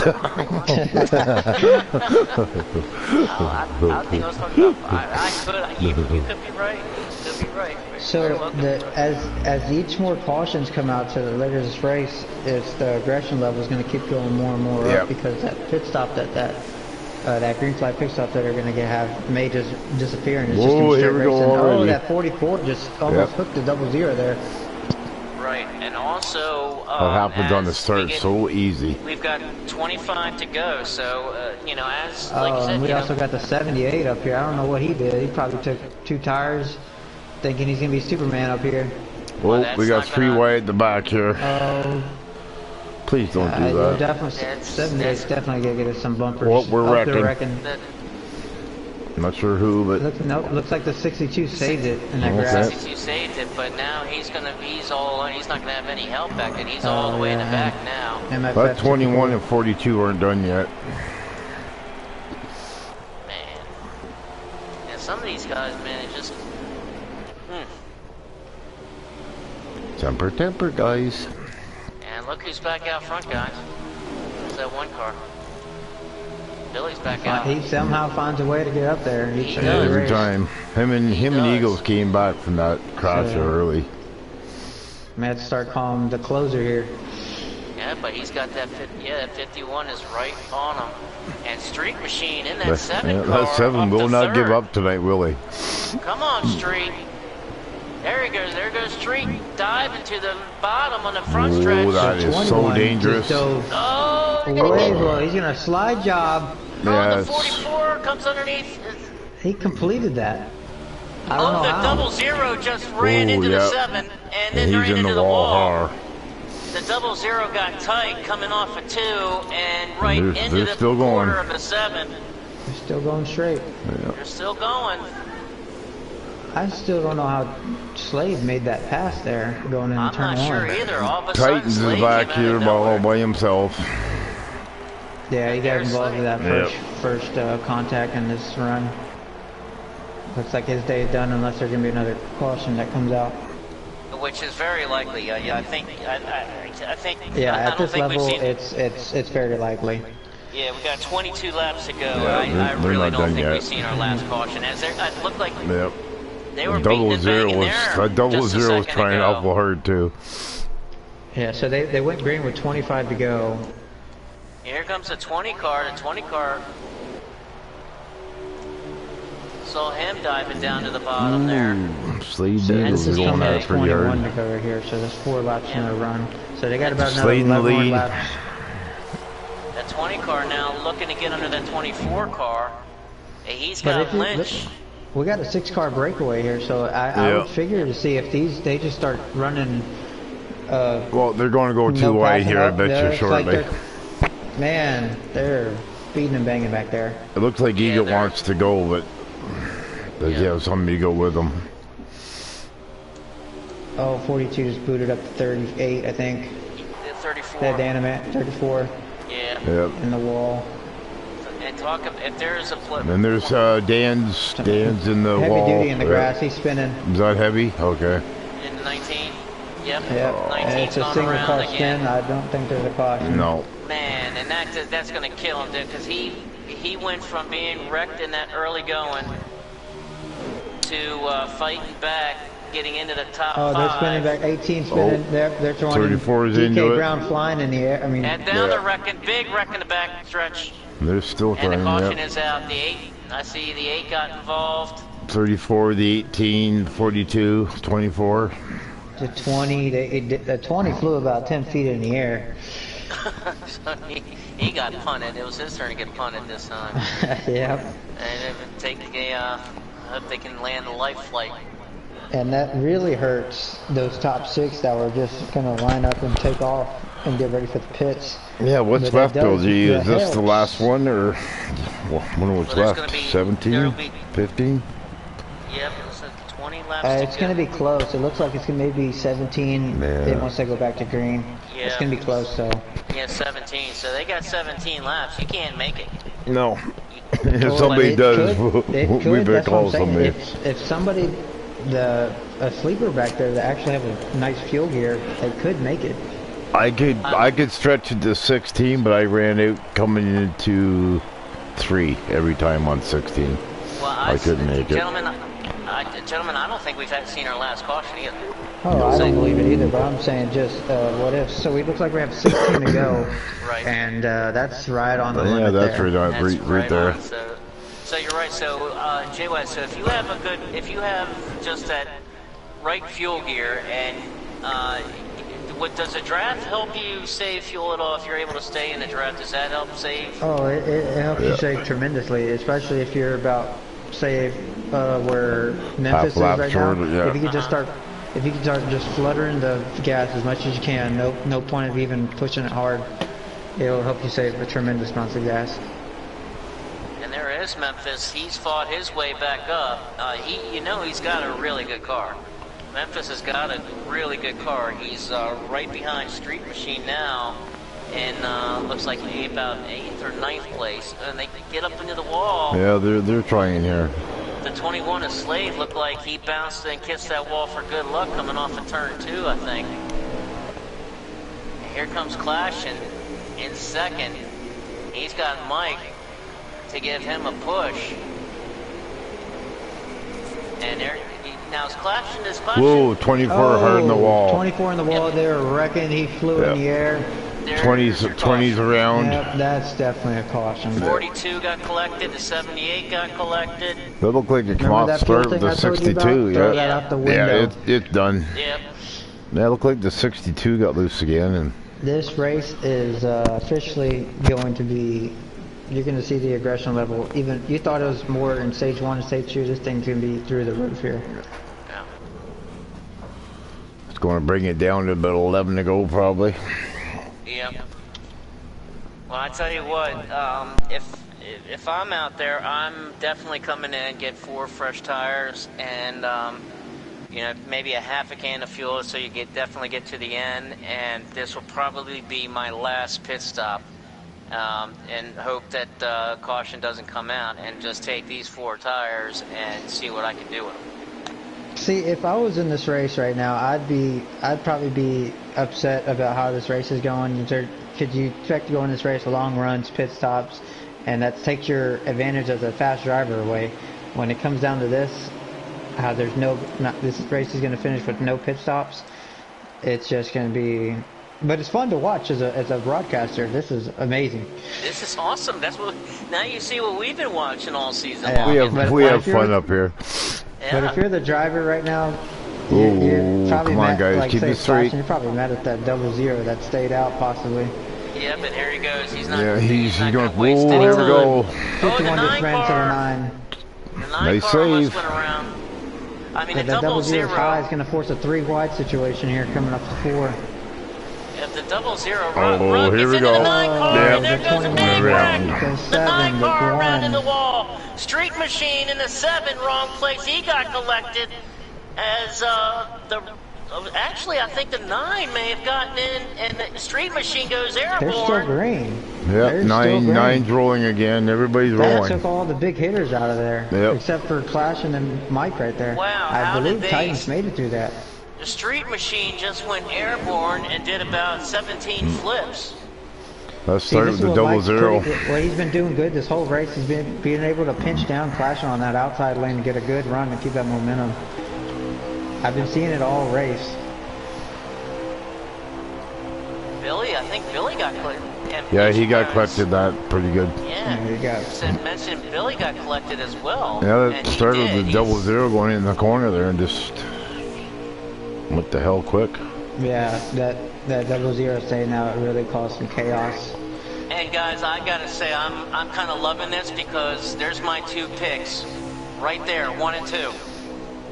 think I was talking about. You could be right. You could be right. So as each more cautions come out to later this race, it's the aggression level is going to keep going more and more up because that pit stop that green flag pit stop that are going to may just disappear and it's just going to start racing. Oh, that 44 just almost hooked the 00 there. Right, and also what happens on the start so easy. We've got 25 to go, so you know, as like you said, we also got the 78 up here. I don't know what he did. He probably took 2 tires, thinking he's gonna be Superman up here. Well, we got 3 wide at the back here. Oh, please don't do that. Definitely, 78's definitely gonna get us some bumpers. What we're wrecking. I'm not sure who, but looks like the 62 saved it in that grass. 62 saved it, but now he's not gonna have any help back, and he's all the way in the back now. But 21 and 42 aren't done yet. Man, yeah, some of these guys, man, it just. Temper, guys. And look who's back out front, guys. There's that one car. Billy's back out. He somehow finds a way to get up there. He does. Every time. Him and Eagles came back from that crash early. May have to start calling the closer here. Yeah, but he's got that 51 is right on him. And Street Machine in that 7 car. That 7 will not give up tonight, will he? Come on, Street. There he goes. There goes Street. Diving to the bottom on the front stretch. Oh, that is so dangerous. Oh, he's gonna slide job. Oh, the 44 comes underneath. He completed that. I don't know how. 00 just ran into the 7 and then ran into the wall. The 00 got tight coming off a 2 and right into the corner of the 7. They're still going straight. Yeah. They're still going. I still don't know how Slade made that pass there going into turn 1. I'm not sure either. All of a Titans sudden, is back here all by himself. Yeah, he got involved with that first contact in this run. Looks like his day is done unless there's going to be another caution that comes out. Which is very likely. I think. Yeah, at this level, it's very likely. Yeah, we got 22 laps to go. I really don't think we've seen our last caution. As it looked like they were beating the bang in there. That 00 was trying awful hard too. Yeah, so they went green with 25 to go. Here comes the 20 car. The 20 car saw him diving down to the bottom there. Slade is going at it pretty hard. 21 to go right here, so there's 4 laps in the run. So they got about another 11 more laps. That 20 car now looking to get under that 24 car. He's got Lynch. We got a 6-car breakaway here, so I would figure to see if they just start running. Well, they're going to go 2 wide here, I bet you, shortly. Man, they're beating and banging back there. It looks like Eagle wants to go, but they have somebody to go with them. Oh, 42 just booted up to 38, I think. 34. That Dynamite, 34. Yeah. Yep. In the wall. And if there's a flip. And there's Dan's in the wall. Heavy duty in the grass, he's spinning. Is that heavy? Okay. In 19. Yep. And it's a single car spin. I don't think there's a caution. No. Man, and that's going to kill him, dude, because he went from being wrecked in that early going to fighting back, getting into the top 5. They're spinning back. 18 spinning. They're throwing 34 is into it. Brown flying in the air. I mean, and down the wrecking, big wreck in the back stretch. They're still trying. And the caution is out. The 8. I see the 8 got involved. 34, the 18, 42, 24. The 20. The 20 flew about 10 feet in the air. So he got punted. It was his turn to get punted this time. Yep. And I hope they can land the life flight. And that really hurts those top 6 that were just going to line up and take off and get ready for the pits. Yeah, what's left, LG? Is this the last one, or what's left? 17? 15? Yep, it's 20 laps it's going to be close. It looks like it's going to maybe 17 once they go back to green. Yeah. It's going to be close, so. Yeah, 17. So they got 17 laps. You can't make it. No. You- If somebody it does, it we could, better that's what call I'm saying. somebody. If somebody, a sleeper back there that actually have a nice fuel gear, they could make it. I could stretch it to 16, but I ran out coming into 3 every time on 16. Well, I couldn't make it. Gentlemen, I don't think we've seen our last caution either. Oh, I don't believe it either, but I'm saying just what if. So it looks like we have 16 to go, Right. and that's right on the Yeah, limit that's there. right on, That's right there. on. So you're right. So Jay West, so if you have just that right fuel gear, and does the draft help you save fuel at all? If you're able to stay in the draft, does that help save? Oh, it helps you save tremendously, especially if you're about, say, where Memphis is lap right short, now. yeah. If you could just start, just fluttering the gas as much as you can, no point of even pushing it hard. It'll help you save a tremendous amount of gas. And there is Memphis. He's fought his way back up. He's got a really good car. Memphis has got a really good car. He's right behind Street Machine now, and looks like he's about 8th or 9th place. And they get up into the wall. Yeah, they're trying here. The 21 of Slade looked like he bounced and kissed that wall for good luck coming off of turn 2, I think. And here comes Clash in 2nd. He's got Mike to give him a push. And now is Clash. Whoa, 24 hard in the wall. 24 in the wall there, wrecking. He flew in the air. 20s around. Yep, that's definitely a caution. 42 got collected, the 78 got collected. That looked like it came Remember off that start fuel with thing the I told you 62, about? Throw yeah. that out the window. Yeah, it's done. Yep. Yeah, it looked like the 62 got loose again, and This race is officially going to be, you're going to see the aggression level. Even you thought it was more in stage 1 and stage 2, this thing's going to be through the roof here. Yeah. it's going to bring it down to about 11 to go probably. Yep. Well, I tell you what, if I'm out there, I'm definitely coming in, get 4 fresh tires, and maybe a half a can of fuel, so you definitely get to the end. And this will probably be my last pit stop, and hope that caution doesn't come out, and just take these 4 tires and see what I can do with them. See, if I was in this race right now, I'd probably be upset about how this race is going. Could you expect to go in this race long runs, pit stops, and that takes your advantage as a fast driver away. When it comes down to this, how there's this race is going to finish with no pit stops. It's just going to be, but it's fun to watch as a broadcaster. This is amazing. This is awesome. Now you see what we've been watching all season Yeah. long. We have fun up here. But if you're the driver right now, Ooh, you're probably come on, mad, guys, like keep say it straight. You're probably mad at that 00 that stayed out possibly. Yeah, but here he goes. He's not. Yeah, he's not going. gonna waste Whoa, any there we time. go. Oh, the 51 just 9 ran to the car. 9. The 9 Nice car almost save. went around. I mean, But the that 00 high is going to force a 3 wide situation here coming up to 4. If the 00 Oh, run here gets we into go. the 9 car, Yeah. and there goes a The big 21 wreck. round. The 9 car the ran 1. into the wall. Street Machine in the 7, wrong place. He got collected as actually, I think the 9 may have gotten in, and the Street Machine goes They're still airborne. green. Yep, They're still green. nine's rolling again. Everybody's That rolling. took all the big hitters out of there, Yep. except for Clash and then Mike right there. Wow, I how believe did they- Titans made it through that. The Street Machine just went airborne and did about 17 flips. Let's See, start this with is the what Mike's 00. what he's been doing good this whole race. He's been being able to pinch down Clash on that outside lane and get a good run and keep that momentum. I've been seeing it all race. I think Billy got collected. Yeah, he got collected that pretty good. Yeah, There you go. mentioned Billy got collected as well. Yeah, and that he started did. with the He's- 00 going in the corner there and just what the hell quick. Yeah, that 00 saying now it really caused some chaos. And guys, I gotta say, I'm kind of loving this because there's my 2 picks right there, 1 and 2.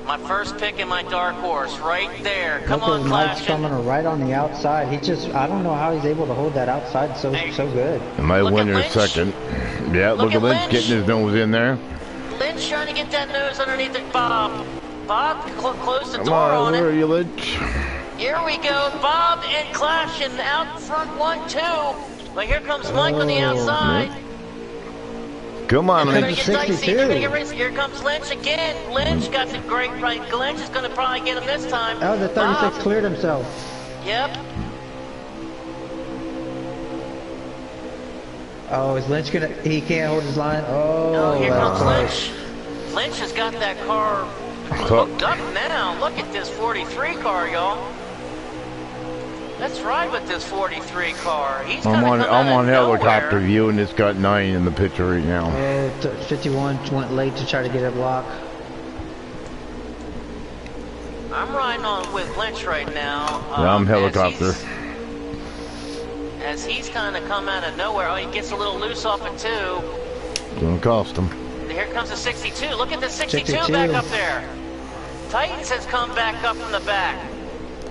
My first pick and my dark horse right there. Come Look on, at Mike's Clash. coming right on the outside. I don't know how he's able to hold that outside so good. And my Look at winner Lynch. second. Yeah, look at at Lynch Lynch. getting his nose in there. Lynch trying to get that nose underneath it, Bob. Bob closed the Come door on where are it. you, Lynch? Here we go, Bob and Clash and out front 1-2. But here comes Mike on the Oh, outside. Come on, It's gonna Lynch. get dicey. It's gonna get racing. Here comes Lynch again. Lynch got the great right. Lynch is gonna probably get him this time. Oh, the 36 cleared himself. Yep. Oh, is Lynch gonna? He can't hold his line. Oh, here that's comes close. Lynch. Lynch has got that car hooked up now. Look at this 43 car, y'all. Let's ride with this 43 car. He's I'm on helicopter nowhere. view, and it's got 9 in the picture right now. Yeah, 51 went late to try to get a block. I'm riding on with Lynch right now. Yeah, I'm helicopter. As he's kind of come out of nowhere. Oh, he gets a little loose off it too. Gonna cost him. Here comes the 62. Look at the 62 62. back up there. Titans has come back up from the back.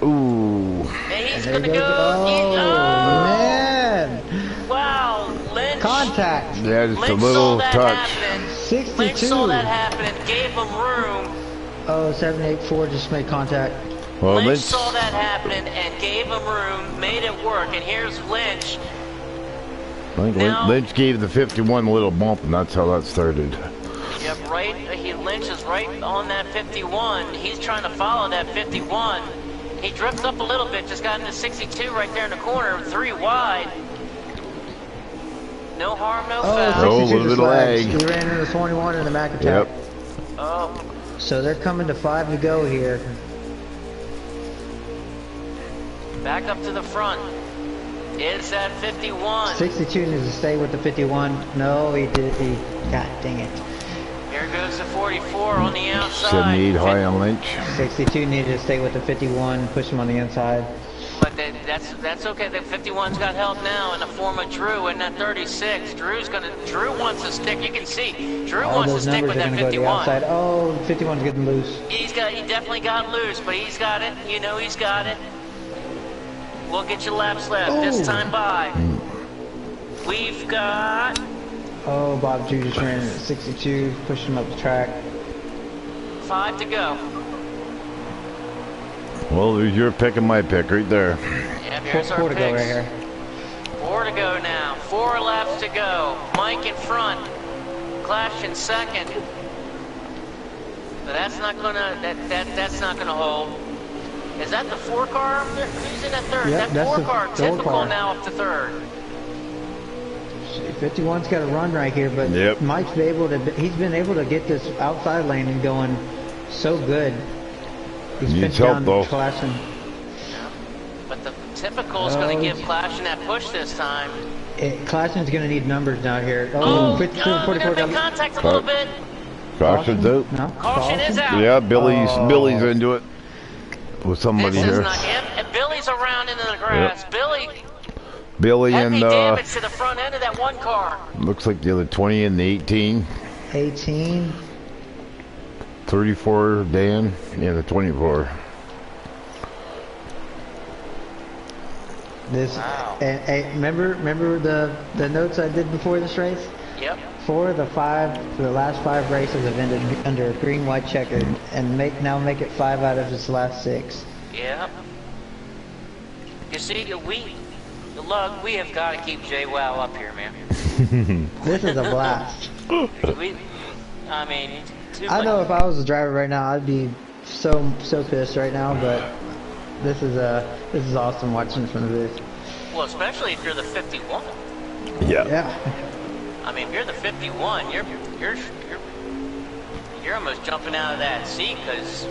Ooh. And he's There going to goes- go. man! Wow, Lynch. Contact. Yeah, just a Lynch little saw that touch. happening. 62. Lynch saw that happening, gave him room. Oh, 784 just made contact. Well, Lynch Lynch, saw that happening and gave him room, made it work. And here's Lynch. I think now- Lynch gave the 51 a little bump, and that's how that started. Yep, right. Lynch is right on that 51. He's trying to follow that 51. He drifts up a little bit, just got into 62 right there in the corner, 3 wide. No harm, no foul. Oh, a 62 little bit of just lags. lag. He ran into 21 in the Mac attack. Yep. Oh, So they're coming to 5 to go here. back up to the front. Is that 51? 62 needs to stay with the 51. No, he did. God dang it. Here goes the 44 on the outside. 78 high on Lynch. 62 needed to stay with the 51, push him on the inside. But that's okay. The 51's got help now in the form of Drew and that 36. Drew wants to stick. You can see Drew All wants to those stick numbers with are that going to go to the 51. outside. Oh, 51's getting loose. He definitely got loose, but he's got it. You know he's got it. We'll get you laps left this Ooh. time by. We've got Oh, Bob Drew just ran in at 62, pushed him up the track. 5 to go. Well, there's your pick and my pick right there. Yeah, here's our 4 to go picks. right here. 4 to go now. 4 laps to go. Mike in front. Clash in second. But that's not gonna that's not gonna hold. Is that the 4 car? Who's in that third? Yep, that that's 4 the car third typical car. now up to third. 51's got a run right here, but Yep. Mike's he's been able to get this outside lane and going so good. He's Needs been help, down though. clashing. But the typical is going to give Clash in that push this time. Clashing's going to need numbers down here. Oh, 52, we're 44 going to got make contact a little bit. Caution's out. No? Caution is out. Yeah, Billy's into it with somebody This is here. not him. And Billy's around into the grass. Billy Heavy and damage to the front end of that 1 car. looks like the other 20 and the 18. 18. 34 Dan, yeah, the 24. This, Wow. and remember the notes I did before this race? Yep. For the last 5 races have ended under green, white, checkered, and now make it 5 out of his last 6. Yep. You see, we have got to keep JWoww up here, man. This is a blast. I mean, I know if I was a driver right now, I'd be so pissed right now, but this is awesome watching from the booth. Well, especially if you're the 51. Yeah. Yeah. I mean, if you're the 51, you're almost jumping out of that seat because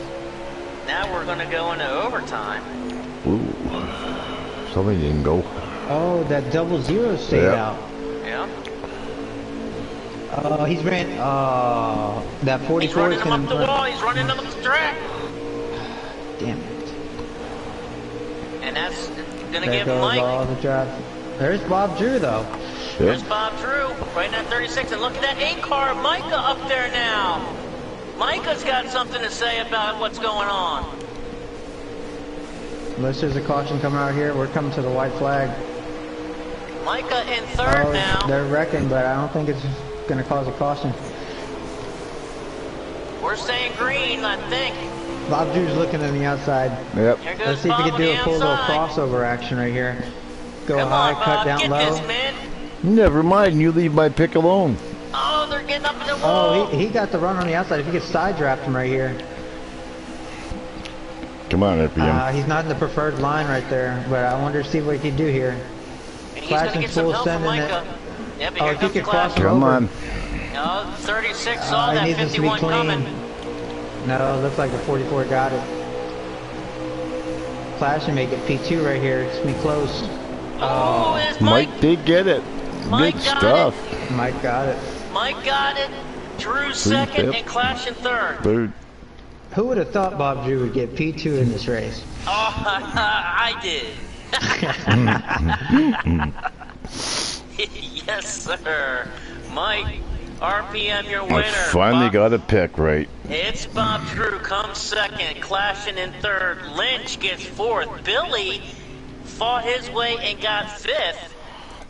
now we're going to go into overtime. Ooh. Somebody didn't go. Oh, that 00 stayed Yeah. out. Yeah. Oh, he's ran. Oh, that He's 44 running is them going up the wall. He's running them up the track. Damn it. And that's going to There give goes Mike. all the drive. There's Bob Drew though. There's Bob Drew right in that 36. And look at that 8 car. Micah up there now. Micah's got something to say about what's going on. Unless there's a caution coming out here, we're coming to the white flag. Micah in third now. They're wrecking, but I don't think it's going to cause a caution. We're saying green, I think. Bob Drew's looking on the outside. Yep. Here goes Let's see if we Bob can do on a the cool little outside. crossover action right here. Go Come high, on, cut Bob, down get low. this, man. Never mind, you leave my pick alone. Oh, they're getting up in the Oh, wall. he got the run on the outside. If you could side draft him right here. Come on, FBM. He's not in the preferred line right there, but I wonder to see what he can do here. And he's going to get some help from Micah. Yep, Oh, here if he comes could cross Clash. him Come over. on. 36 saw He that needs this to be 51 clean. coming. No, looks like the 44 got it. Clash and make it P2 right here. It's me close. Oh, it's Mike did get it. Mike Good got stuff. Mike got it. Mike got it. Drew second and Clash in third. Third. Who would have thought Bob Drew would get P2 in this race? Oh, I did. Yes, sir. Mike, RPM, your winner. I finally Bob, got a pick right. it's Bob Drew comes second, Clashing in third. Lynch gets fourth. Billy fought his way and got fifth.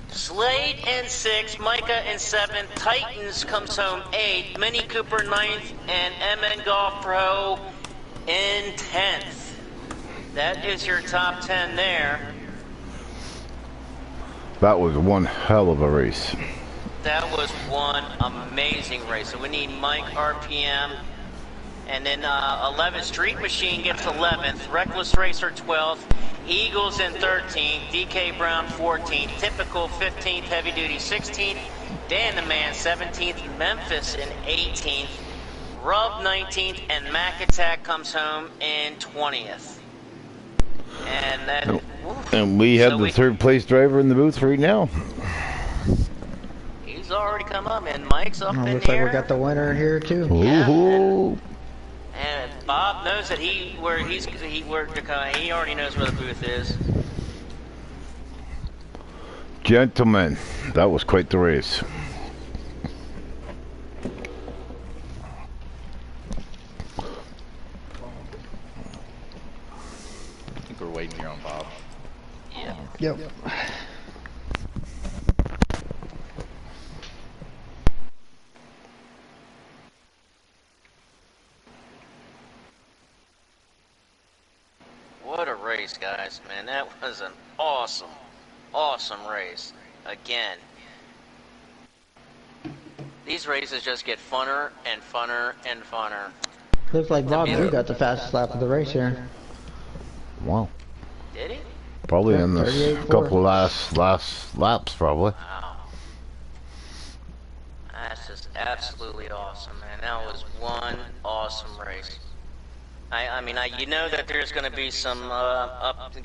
Slade in sixth, Micah in seventh. Titans comes home eighth. Mini Cooper ninth, and MN Golf Pro in 10th. That is your top 10 there. That was one hell of a race. That was one amazing race. So we need Mike RPM. And then 11th, Street Machine gets 11th. Reckless Racer 12th. Eagles in 13th. DK Brown 14th. Typical 15th. Heavy Duty 16th. Dan the Man 17th. Memphis in 18th. Rub 19th. And Mac Attack comes home in 20th. And then... And we have the third place driver in the booth right now. He's already come up, and Mike's up in Looks like here. we got the winner here too. Yeah, Ooh. and Bob knows that he already knows where the booth is. Gentlemen, that was quite the race. I think we're waiting here on Bob. Yeah. Yep. What a race, guys, man. That was an awesome, awesome race. Again, these races just get funner and funner and funner. Looks like Bob Drew got the fastest lap of the race here. Wow. Did he? Probably Yeah, in the 38.4. couple last laps, probably. Wow. That's just absolutely awesome, man. That was one awesome race. I mean, you know that there's going to be some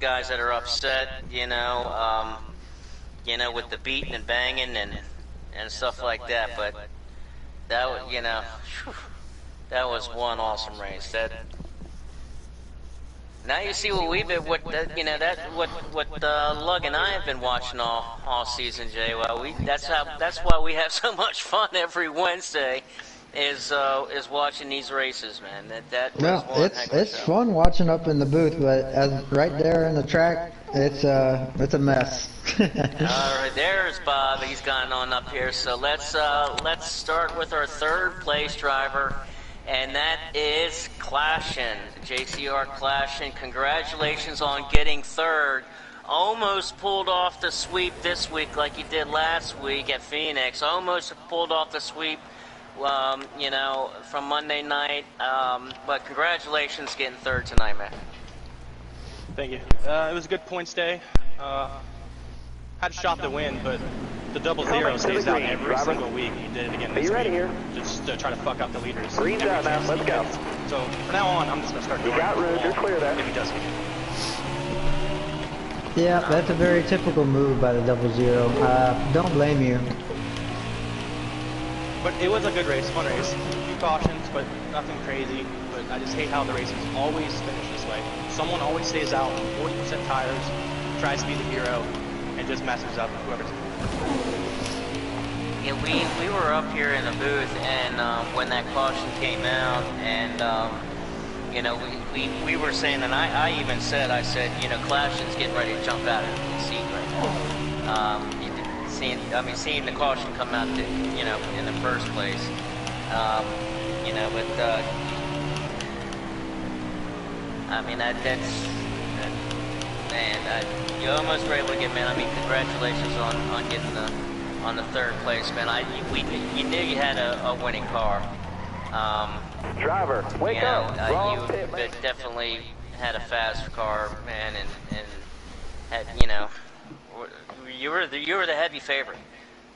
guys that are upset, you know, with the beating and banging and stuff like that. But that was, you know, whew, that was one awesome race. That now you see what we've been, what Lug and I have been watching all season, Jay. Well, that's why we have so much fun every Wednesday. Is watching these races, man. That Well, was one heck of a it's show. fun watching up in the booth, but as right there in the track, it's a mess. All right, there's Bob. He's gone on up here. So let's start with our third place driver, and that is Clashin, JCR Clashin. Congratulations on getting third. Almost pulled off the sweep this week, like he did last week at Phoenix. Almost pulled off the sweep. You know, from Monday night, but congratulations getting third tonight, man. Thank you. It was a good points day. Had a shot to win, but the 00 stays out every single week. He did it again this week. Just to try to fuck up the leaders. Green's out now, let's go. So from now on, I'm just going to start going got room, you're clear there. If he does it. Yeah, that's a very typical move by the 00. Don't blame you. But it was a good race, fun race. A few cautions, but nothing crazy. But I just hate how the races always finish this way. Someone always stays out on 40% tires, tries to be the hero, and just messes up whoever's. Yeah, we were up here in the booth, and when that caution came out, and you know, we were saying, and I even said, you know, Clashin's getting ready to jump out of the seat right now. Seeing the caution come out, you know, in the first place, you know, but I mean you almost were able to get, man. I mean, congratulations on on the third place, man. You knew you had a winning car. Driver, wake up! Wrong You pit lane. definitely had a fast car, man, and had you were the heavy favorite.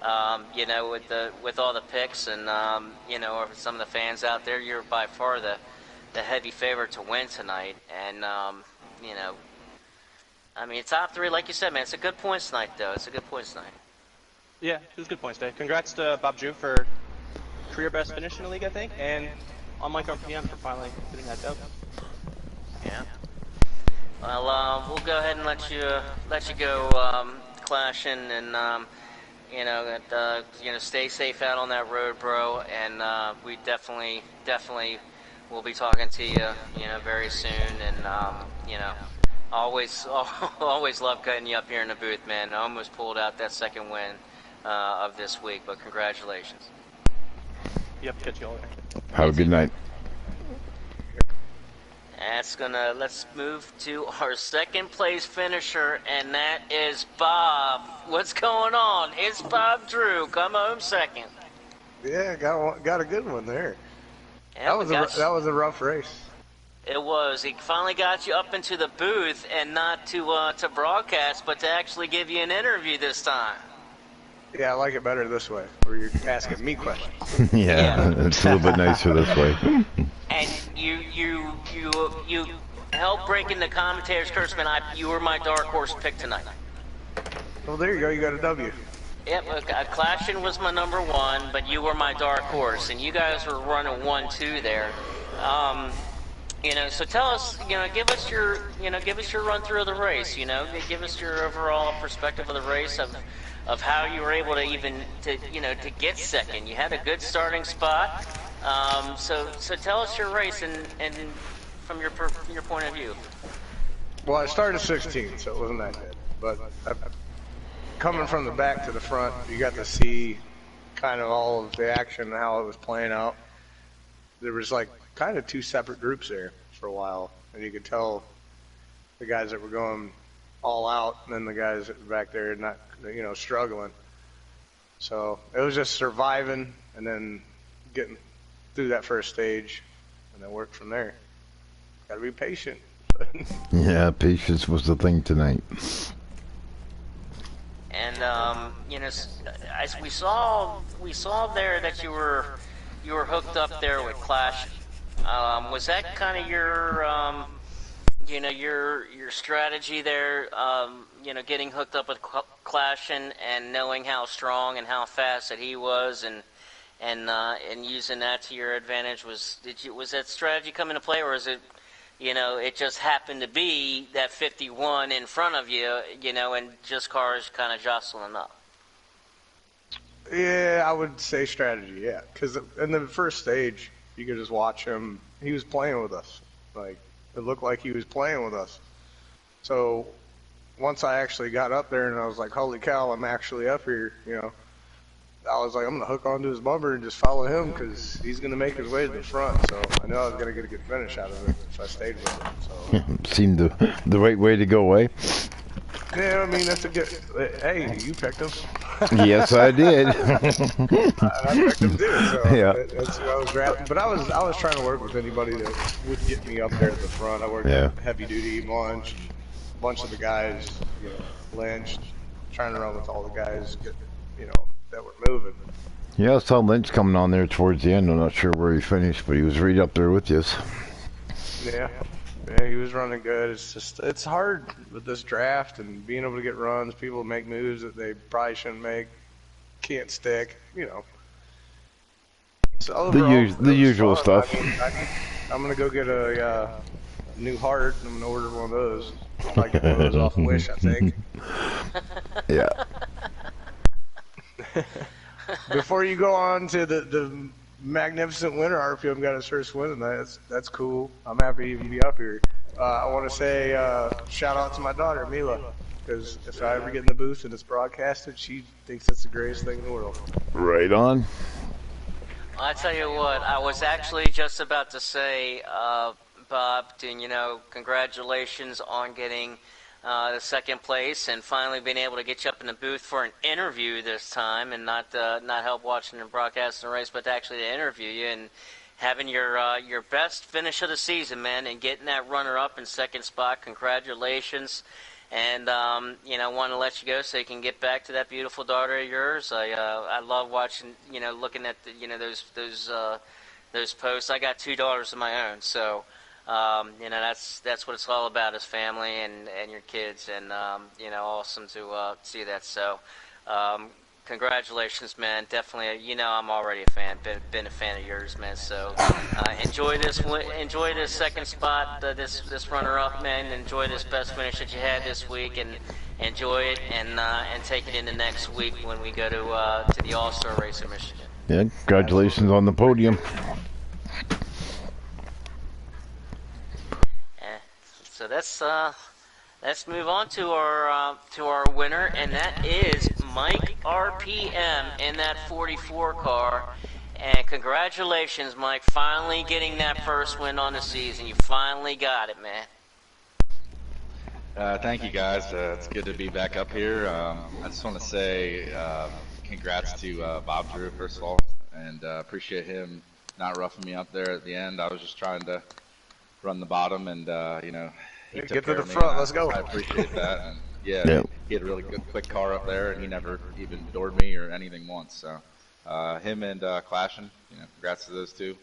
With all the picks and some of the fans out there, you're by far the heavy favorite to win tonight. And top three, like you said, man, it's a good points night, though. It's a good points night. Yeah, it was a good points day. Congrats to Bob Drew for career best finish in the league, I think, and on Mike RPM for finally getting that dub. Yeah. Well, we'll go ahead and let you go, Clashing, and stay safe out on that road, bro. And we definitely will be talking to you, very soon. And always love cutting you up here in the booth, man. I almost pulled out that second win of this week, but congratulations. Yep, catch you all there. Have a good night. Let's move to our second place finisher, and that is Bob. What's going on? It's Bob Drew. Come home second. Yeah, got a good one there. Yeah, that was a rough race. It was. He finally got you up into the booth, and not to broadcast, but to actually give you an interview this time. Yeah, I like it better this way, where you're asking me questions. Yeah, it's a little bit nicer this way. And you helped breaking the commentator's curse, man. You were my dark horse pick tonight. Well, there you go. You got a W. Yep, Clashing was my number one, but you were my dark horse, and you guys were running 1-2 there. So tell us, give us your run through of the race. Give us your overall perspective of the race of how you were able to get second. You had a good starting spot. So tell us your race and from your point of view. Well, I started 16, so it wasn't that good. But coming from the back to the front, you got to see kind of all of the action and how it was playing out. There was like kind of two separate groups there for a while, and you could tell the guys that were going all out, and then the guys that were back there not, struggling. So it was just surviving and then getting through that first stage, and then work from there. Got to be patient. Yeah, patience was the thing tonight. And as we saw there that you were hooked up there with Clash. Was that kind of your your strategy there? Getting hooked up with Clash and knowing how strong and how fast that he was, and using that to your advantage. Was that strategy come into play, or is it? It just happened to be that 51 in front of you, and just cars kind of jostling up. Yeah, I would say strategy, yeah. Because in the first stage, you could just watch him. He was playing with us. Like, it looked like he was playing with us. So once I actually got up there and I was like, holy cow, I'm actually up here, I was like, I'm going to hook onto his bumper and just follow him because he's going to make his way to the front. So I know I was going to get a good finish out of it if I stayed with him. So. Seemed the right way to go, eh? Yeah, I mean, that's a good... Hey, you picked him. Yes, I did. I picked him too, so yeah. That's what I was grabbing. But I was trying to work with anybody that would get me up there at the front. I worked with Heavy Duty, Munch, a bunch of the guys, Lynch, trying to run with all the guys, that were moving. Yeah, I saw Lynch coming on there towards the end. I'm not sure where he finished, but he was right up there with you. Yeah. Yeah, he was running good. It's hard with this draft and being able to get runs. People make moves that they probably shouldn't make, can't stick, So overall, the usual fun. stuff. I'm gonna go get a new heart. I'm gonna order one of those. I get one of those off Wish, I think. Yeah. Before you go on to the magnificent winner, RPM got his first win tonight. That's cool. I'm happy to even be up here. I want to say shout out to my daughter, Mila, because if I ever get in the booth and it's broadcasted, she thinks it's the greatest thing in the world. Right on. I tell you what, I was actually just about to say, Bob, congratulations on getting the second place, and finally being able to get you up in the booth for an interview this time, and not help watching and broadcasting the race, but to actually to interview you and having your best finish of the season, man, and getting that runner-up in second spot. Congratulations. And want to let you go so you can get back to that beautiful daughter of yours. I love watching, looking at the, those posts. I got 2 daughters of my own, so that's what it's all about, is family and your kids, and awesome to see that. So congratulations, man. Definitely, I'm already a fan. Been a fan of yours, man. So enjoy this second spot, this runner-up, man. Enjoy this best finish that you had this week, and enjoy it, and take it into next week when we go to the All-Star race in Michigan. Yeah, congratulations on the podium. So let's move on to our winner, and that is Mike RPM in that 44 car. And congratulations, Mike, finally getting that first win on the season. You finally got it, man. Thank you, guys. It's good to be back up here. I just want to say congrats to Bob Drew, first of all, and appreciate him not roughing me up there at the end. I was just trying to run the bottom, and he took Get to care the of me, front. and Let's go. I appreciate that. And yeah, Yeah. he had a really good, quick car up there, and he never even doored me or anything once. So him and Clashing, congrats to those two.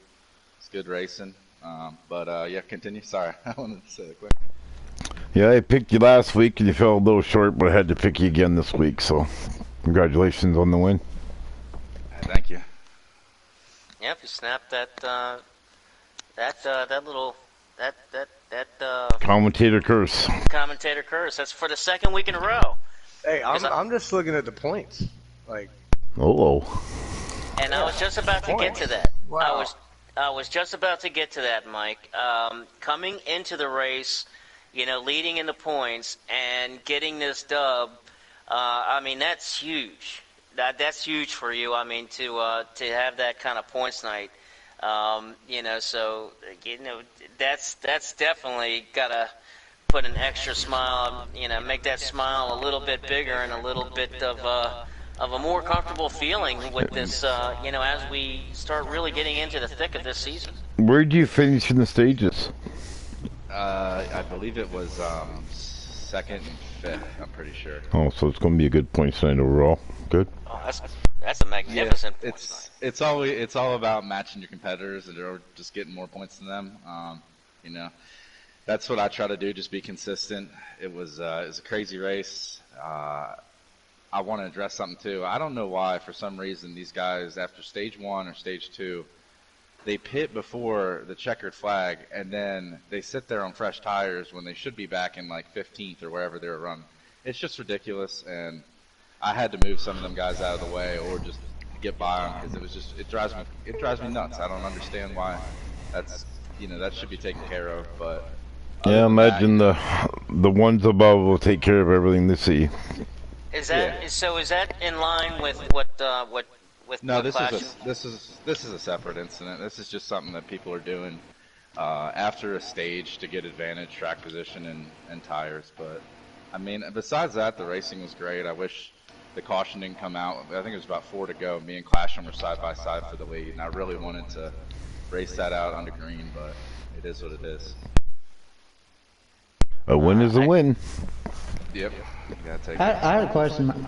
It's good racing. Yeah, continue. Sorry, I wanted to say it quick. Yeah, I picked you last week and you fell a little short, but I had to pick you again this week. So, congratulations on the win. Thank you. Yep, you snapped that little Commentator curse. commentator curse. That's for the second week in a row. Hey, I'm just looking at the points. Like, Oh. And I was just about to get to that. Wow. I was just about to get to that, Mike. Coming into the race, leading in the points and getting this dub, that's huge. That's huge for you. To have that kind of points night. That's definitely gotta put an extra smile, make that smile a little bit bigger and a little bit of a more comfortable feeling with this, as we start really getting into the thick of this season. Where'd you finish in the stages? I believe it was second and fifth. I'm pretty sure. Oh, so it's going to be a good points night overall. Good. Oh, that's a magnificent Yeah, it's all about matching your competitors and just getting more points than them. That's what I try to do. Just be consistent. It was a crazy race. I want to address something too. I don't know why, for some reason, these guys after stage 1 or stage 2, they pit before the checkered flag, and then they sit there on fresh tires when they should be back in like 15th or wherever they were running. It's just ridiculous, and I had to move some of them guys out of the way or just get by them because it drives me nuts. I don't understand why that should be taken care of. But Yeah, imagine the ones above will take care of everything they see. Is that in line with what No, this Clash? is a separate incident. This is just something that people are doing after a stage to get advantage, track position, and tires. But besides that, the racing was great. I wish the caution didn't come out. I think it was about 4 to go. Me and Clasham were side by side for the lead, and I really wanted to race that out on the green, but it is what it is. A win is a win. Yep. I had a question.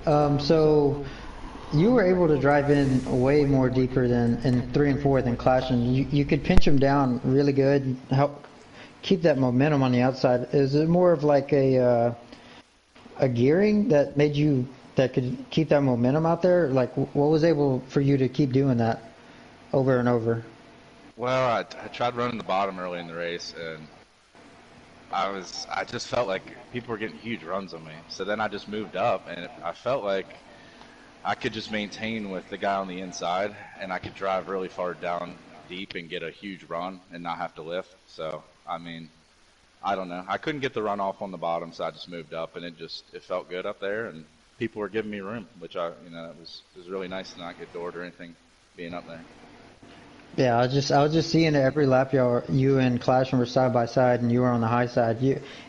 So you were able to drive in way more deeper than in 3 and 4 than Clash, and you could pinch them down really good, help keep that momentum on the outside. Is it more of like a gearing that made you that could keep that momentum out there? Like, what was able for you to keep doing that over and over? Well, I tried running the bottom early in the race, and I just felt like people were getting huge runs on me. So then I just moved up, and I felt like I could just maintain with the guy on the inside, and I could drive really far down deep and get a huge run and not have to lift. So, I don't know. I couldn't get the run off on the bottom, so I just moved up, and it felt good up there, and people were giving me room, which it was really nice to not get doored or anything being up there. Yeah, I was just seeing every lap you and Clashman were side by side, and you were on the high side.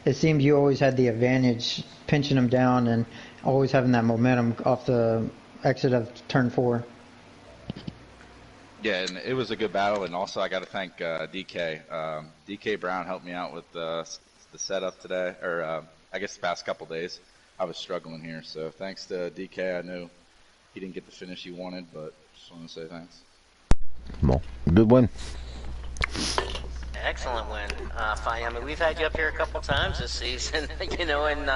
It seemed you always had the advantage, pinching them down and always having that momentum off the exit of turn 4. Yeah, and it was a good battle, and also I got to thank DK. DK Brown helped me out with the setup today, or I guess the past couple days. I was struggling here, so thanks to DK. I know he didn't get the finish he wanted, but just want to say thanks. Well, good win. Excellent win. Fine. I mean, we've had you up here a couple times this season, you know, and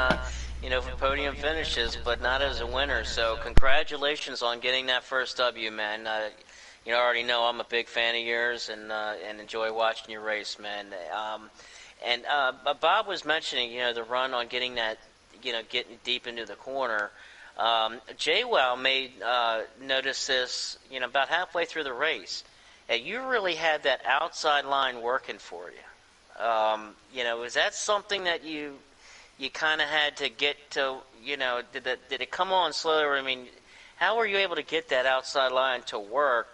for podium finishes, but not as a winner. So congratulations on getting that first W, man. You already know I'm a big fan of yours and enjoy watching your race, man. Bob was mentioning, the run on getting that, getting deep into the corner. JWoww made notice this, about halfway through the race. You really had that outside line working for you. Is that something that you kind of had to get to, did it come on slower? I mean, how were you able to get that outside line to work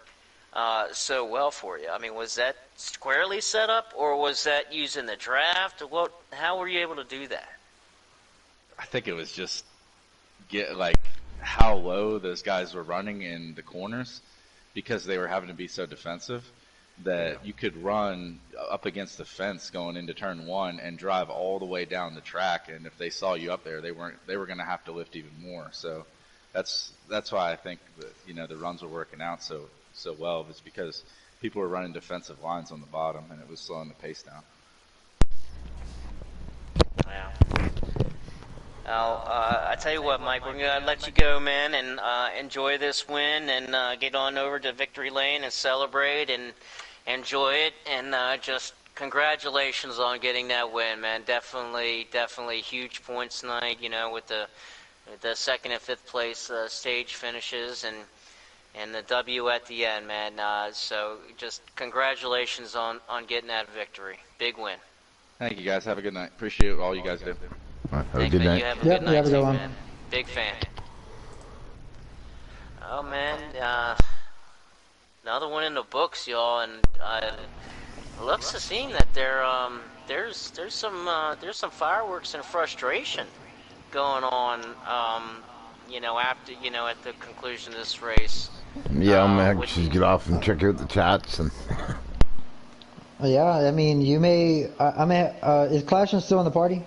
so well for you? I mean, was that squarely set up, or was that using the draft? How were you able to do that? I think it was just how low those guys were running in the corners, because they were having to be so defensive that you could run up against the fence going into turn 1 and drive all the way down the track, and if they saw you up there, they were going to have to lift even more. So that's why I think that, the runs were working out so well. It's because people were running defensive lines on the bottom, and it was slowing the pace down. Wow. I tell you what, Mike, we're going to let you go, man, and enjoy this win, and get on over to Victory Lane and celebrate and enjoy it, and just congratulations on getting that win, man. Definitely huge points tonight, with the second and fifth place stage finishes, and the W at the end, man. So just congratulations on getting that victory. Big win. Thank you, guys. Have a good night. Appreciate all you guys do. Have a good night. You have a good night too, man. Big fan. Oh man, another one in the books, y'all, and it looks to seem that there's some fireworks and frustration going on, after at the conclusion of this race. Yeah, I'm gonna actually get off and check out the chats and. Yeah, I mean, you may. Is Clashman still in the party?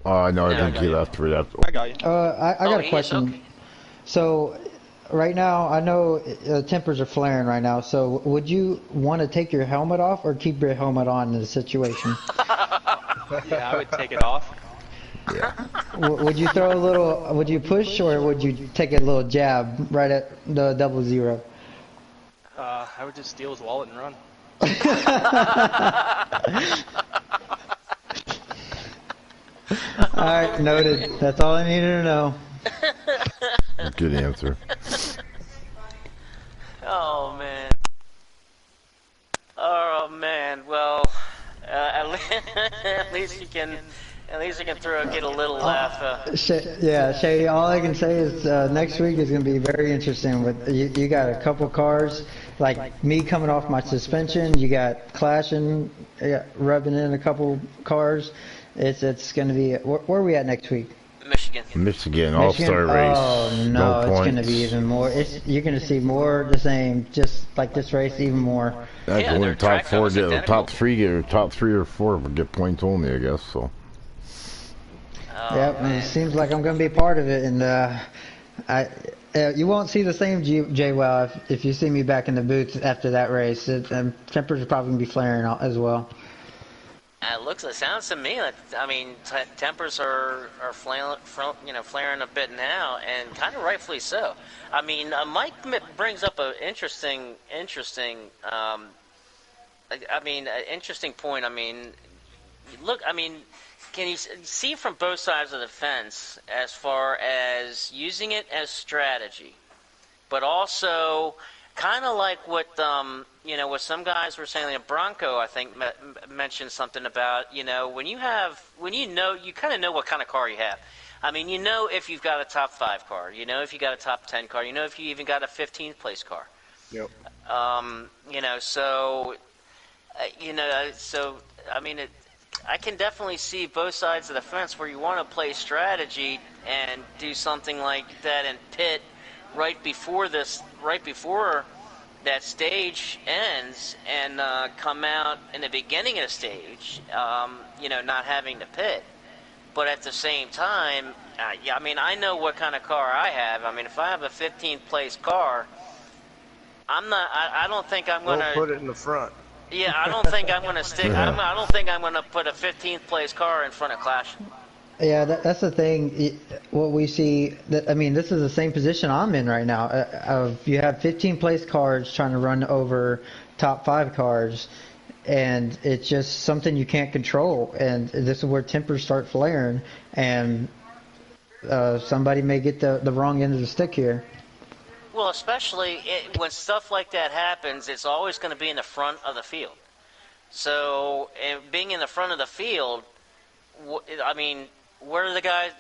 No, I think he left right after. I got you. I got a question. Okay. So, right now, I know tempers are flaring right now. So, would you want to take your helmet off or keep your helmet on in the situation? Yeah, I would take it off. Yeah. Would you throw a little? Would you push, or would you take a little jab right at the 00? I would just steal his wallet and run. Alright, noted. That's all I needed to know. Good answer. Oh man. Oh man. Well, at least you can get a little laugh. Shay. All I can say is next week is going to be very interesting. With you got a couple cars, like me coming off my suspension. You got Clashing, rubbing in a couple cars. It's going to be. Where are we at next week? Michigan All-Star race. Oh no, it's going to be even more. You're going to see more of the same, just like this race, even more. That's only top 4 get top 3 or 4 will get points only, I guess. So. Yep, and it seems like I'm going to be part of it, and you won't see the same JWoww if you see me back in the booth after that race. Tempers are probably going to be flaring out as well. It sounds to me like, tempers are flaring a bit now, and kind of rightfully so. I mean, Mike brings up an interesting point. I mean, look, can you see from both sides of the fence as far as using it as strategy, but also kind of like what what some guys were saying. Like Bronco, I think, mentioned something about you kind of know what kind of car you have. I mean, if you've got a top 5 car, if you got a top 10 car, if you even got a 15th place car. Yep. You know, so I mean, I can definitely see both sides of the fence where you want to play strategy and do something like that in pit right before that stage ends and come out in the beginning of the stage, you know, not having to pit. But at the same time, yeah, I mean, I know what kind of car I have. I mean, if I have a 15th place car, I don't think I'm going to put it in the front. Yeah, I don't think I'm going to stick. I don't think I'm going to put a 15th place car in front of Clash. Yeah, that's the thing. What we see, I mean, this is the same position I'm in right now. You have 15 place cars trying to run over top 5 cars, and it's just something you can't control. And this is where tempers start flaring, and somebody may get the wrong end of the stick here. Well, especially when stuff like that happens, it's always going to be in the front of the field. So, being in the front of the field, I mean, where are the guys?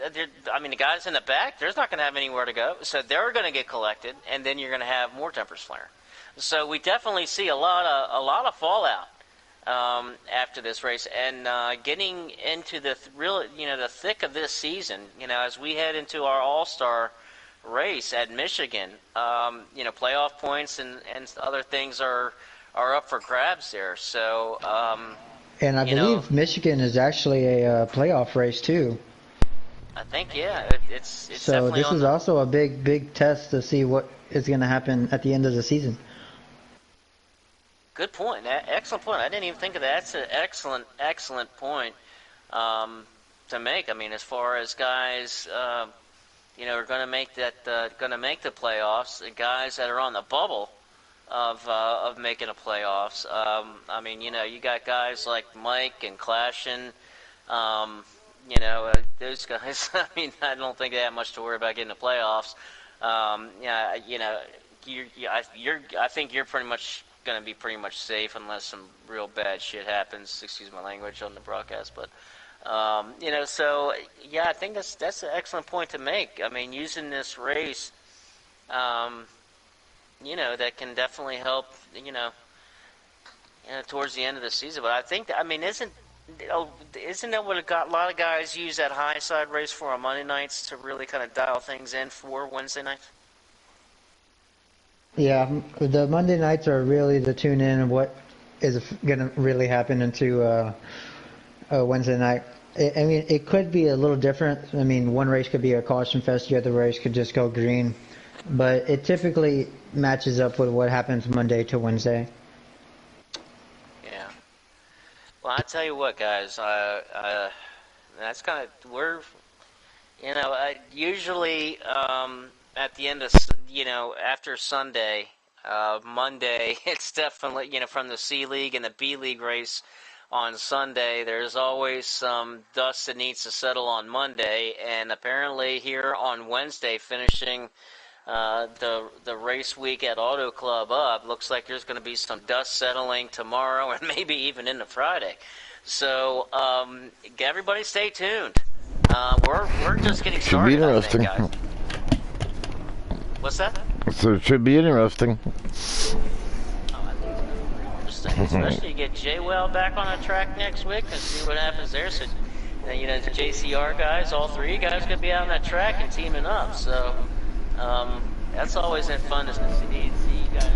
I mean, the guys in the back, there's not going to have anywhere to go. So they're going to get collected, and then you're going to have more tempers flaring. So we definitely see a lot of fallout after this race, and getting into the the thick of this season. You know, as we head into our All-Star race at Michigan, you know, playoff points and other things are up for grabs there. So, and I believe Michigan is actually a playoff race too. I think, yeah, it's so definitely this is also a big test to see what is going to happen at the end of the season. Good point. Excellent point. I didn't even think of that. That's an excellent point to make. I mean, as far as guys, you know, are going to make the playoffs, the guys that are on the bubble of making the playoffs. I mean, you know, you got guys like Mike and Clashin. You know, those guys. I mean, I don't think they have much to worry about getting the playoffs. Yeah, you know, I think you're pretty much going to be pretty much safe unless some real bad shit happens. Excuse my language on the broadcast, but. You know, so yeah, I think that's an excellent point to make. I mean, using this race, you know, that can definitely help. You know, towards the end of the season. But I think that, I mean, isn't that what a lot of guys use that high side race for on Monday nights to really kind of dial things in for Wednesday nights? Yeah, the Monday nights are really the tune in of what is going to really happen into Wednesday night. I mean, it could be a little different. I mean, one race could be a caution fest, the other race could just go green. But it typically matches up with what happens Monday to Wednesday. Yeah. Well, I tell you what, guys, that's kind of, we're, you know, usually at the end of, you know, after Sunday, Monday, it's definitely, you know, from the C League and the B League race on Sunday, there's always some dust that needs to settle on Monday, and apparently here on Wednesday, finishing the race week at Auto Club up, looks like there's going to be some dust settling tomorrow and maybe even into Friday. So everybody stay tuned. We're just getting started. Should be interesting. I think, guys. What's that? So it should be interesting. Especially you get JWell back on the track next week and see what happens there. So, you know, the JCR guys, all three guys could be out on that track and teaming up. So, that's always fun to see you guys